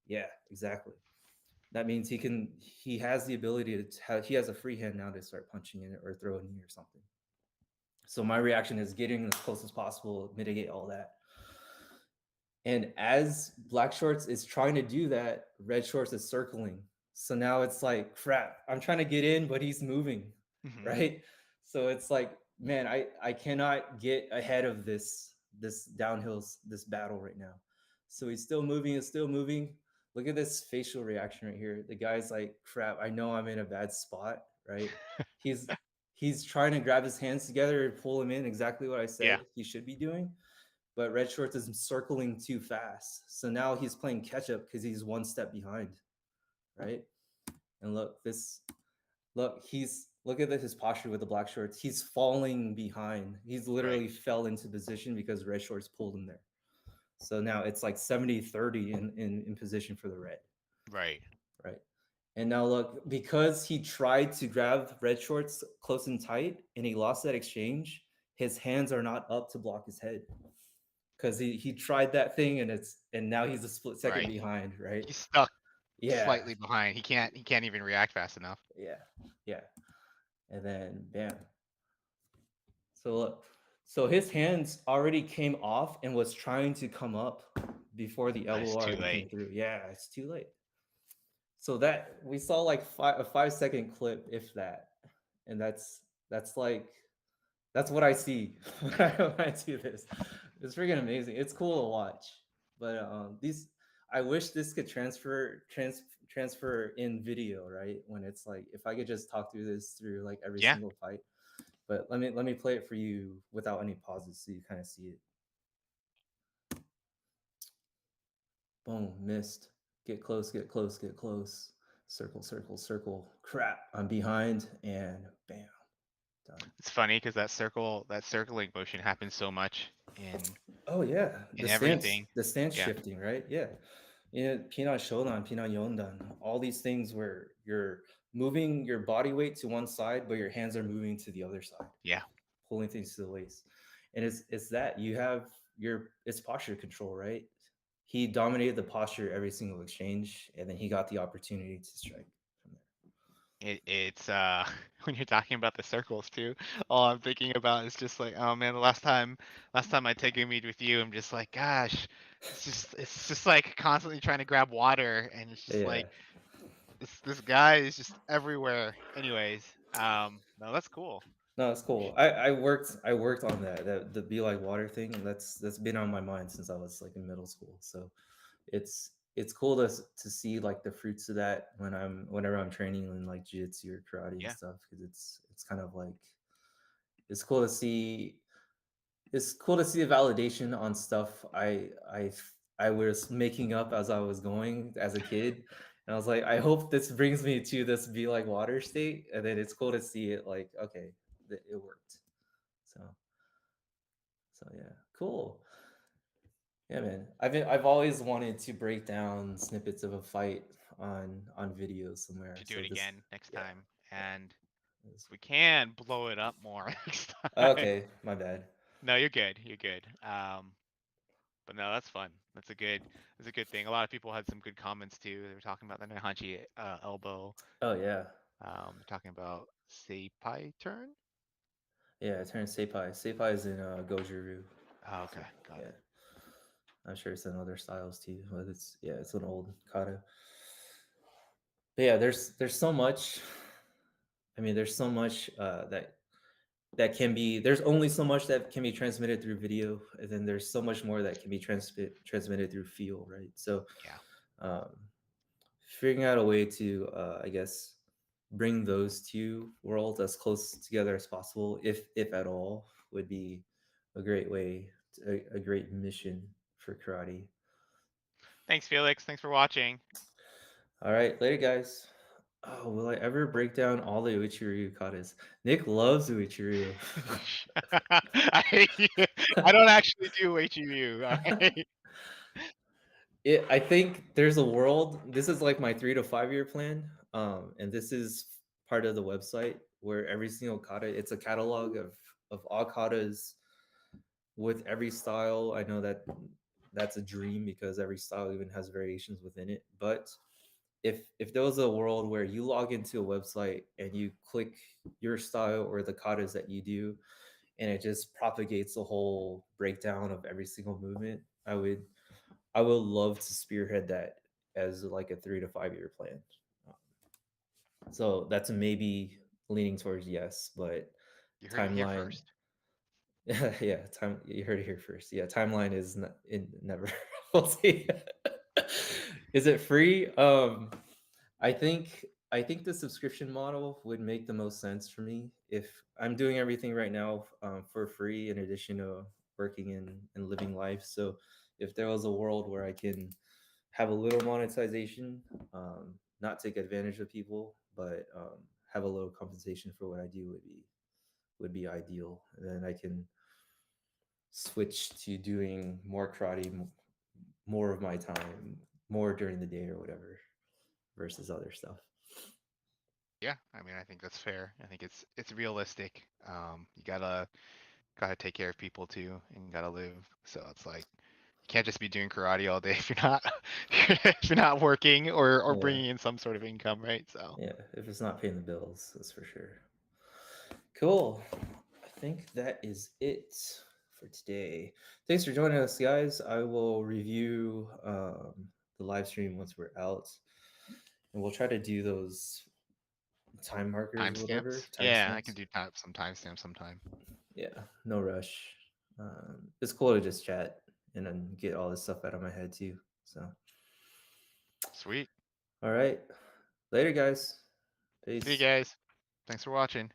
Yeah, exactly. That means he has the ability to he has a free hand now to start punching in or throw a knee or something. So my reaction is getting as close as possible, mitigate all that. And as Black Shorts is trying to do that, Red Shorts is circling. So now it's like, crap, I'm trying to get in, but he's moving, Mhm. right? So it's like, man, I cannot get ahead of this downhill this battle right now. So he's still moving, he's still moving. Look at this facial reaction right here. The guy's like, crap, I know I'm in a bad spot, right? He's he's trying to grab his hands together and pull him in, exactly what I Yeah. said he should be doing, but Red Shorts is circling too fast. So now he's playing catch up because he's one step behind, right? And look at his posture with the black shorts. He's falling behind. He's Right. literally fell into position because Red Shorts pulled him there. So now it's like 70-30 in position for the red, Right. right? And now look, because he tried to grab Red Shorts close and tight and he lost that exchange, his hands are not up to block his head because he tried that thing and now he's a split second Right. behind, right? He's stuck Yeah, slightly behind. He can't even react fast enough. yeah, yeah. And then bam. So look, so his hands already came off and was trying to come up before the But it's elbow too already late. came through. Yeah, it's too late. So that we saw like a 5 second clip, if that, and that's like that's what I see when I do this. It's freaking amazing. It's cool to watch. But these I wish this could transfer in video, right? When it's like if I could just talk through this through like every Yeah. single fight. But let me play it for you without any pauses so you kind of see it. Boom, missed. Get close, get close, get close. Circle, circle, circle. Crap, I'm behind and bam, done. It's funny because that circling motion happens so much Oh yeah, in everything. the stance Yeah. shifting, right? Yeah, yeah. Pina shodan, pina yondan, all these things where you're moving your body weight to one side, but your hands are moving to the other side, Yeah. pulling things to the waist. And it's that you have it's posture control, right? He dominated the posture every single exchange, and then he got the opportunity to strike from there. It's when you're talking about the circles too, all I'm thinking about is just like, oh man, the last time I take a meet with you, I'm just like, gosh, it's just like constantly trying to grab water, and it's just Yeah. like this guy is just everywhere. Anyways, no, that's cool. No, it's You sh- cool. I worked on that the Be Like Water thing, and that's been on my mind since I was like in middle school. So it's cool to see like the fruits of that whenever I'm training in like jiu-jitsu or karate and Yeah. stuff, because it's kind of like it's cool to see it's cool to see the validation on stuff I was making up as I was going as a kid. And I was like, I hope this brings me to this Be Like Water state. And then it's cool to see it like, okay, it worked. So so yeah, cool. Yeah, man. I've always wanted to break down snippets of a fight on video somewhere. Should do So it this, again next yeah, time, and this- if we can blow it up more next time. okay, my bad. No, you're good. You're good. But no, that's fun. That's a good thing. A lot of people had some good comments too. They were talking about the Naihanchi elbow. Oh yeah, Talking about Seipai turn. yeah. I turned Seipai. Seipai is in Goju-Ryu. Oh, So okay, got yeah, it. I'm sure it's in other styles too, but it's yeah, it's an old kata. But yeah, there's so much. I mean, there's so much that can be. There's only so much that can be transmitted through video, and then there's so much more that can be transmitted through feel, right? So Yeah. um, figuring out a way to, I guess, bring those two worlds as close together as possible, if at all, would be a great way, a great mission for karate. Thanks, Felix. Thanks for watching. All right, later, guys. Oh, will I ever break down all the Uichiryu katas? Nick loves Uichiryu. I, I don't actually do HEU. All right. I think there's a world. This is like my 3 to 5 year plan, and this is part of the website where every single kata. It's a catalog of all katas with every style. I know that that's a dream because every style even has variations within it. But if there was a world where you log into a website and you click your style or the katas that you do, and it just propagates a whole breakdown of every single movement, I would love to spearhead that as like a 3 to 5 year plan. So that's a maybe, leaning towards yes, but You heard it here timeline. first. Yeah, time. You heard it here first. Yeah, timeline is never. We'll see. Is it free? I think the subscription model would make the most sense for me if I'm doing everything right now for free in addition to working and living life. So if there was a world where I can have a little monetization, not take advantage of people, but have a little compensation for what I do would be ideal. And then I can switch to doing more karate, more of my time, more during the day or whatever, versus other stuff. Yeah, I mean, I think that's fair. I think it's realistic. You gotta take care of people too, and gotta live. So it's like you can't just be doing karate all day if you're not if you're not working or Yeah, bringing in some sort of income, right? So yeah. If it's not paying the bills, that's for sure. Cool. I think that is it for today. Thanks for joining us, guys. I will review the live stream once we're out, and we'll try to do those time markers or whatever timestamps. Yeah, I can timestamps. do some timestamps sometime. Yeah, no rush. It's cool to just chat and then get all this stuff out of my head too. So, Sweet. all right, later, guys. See you Peace. guys. Thanks for watching.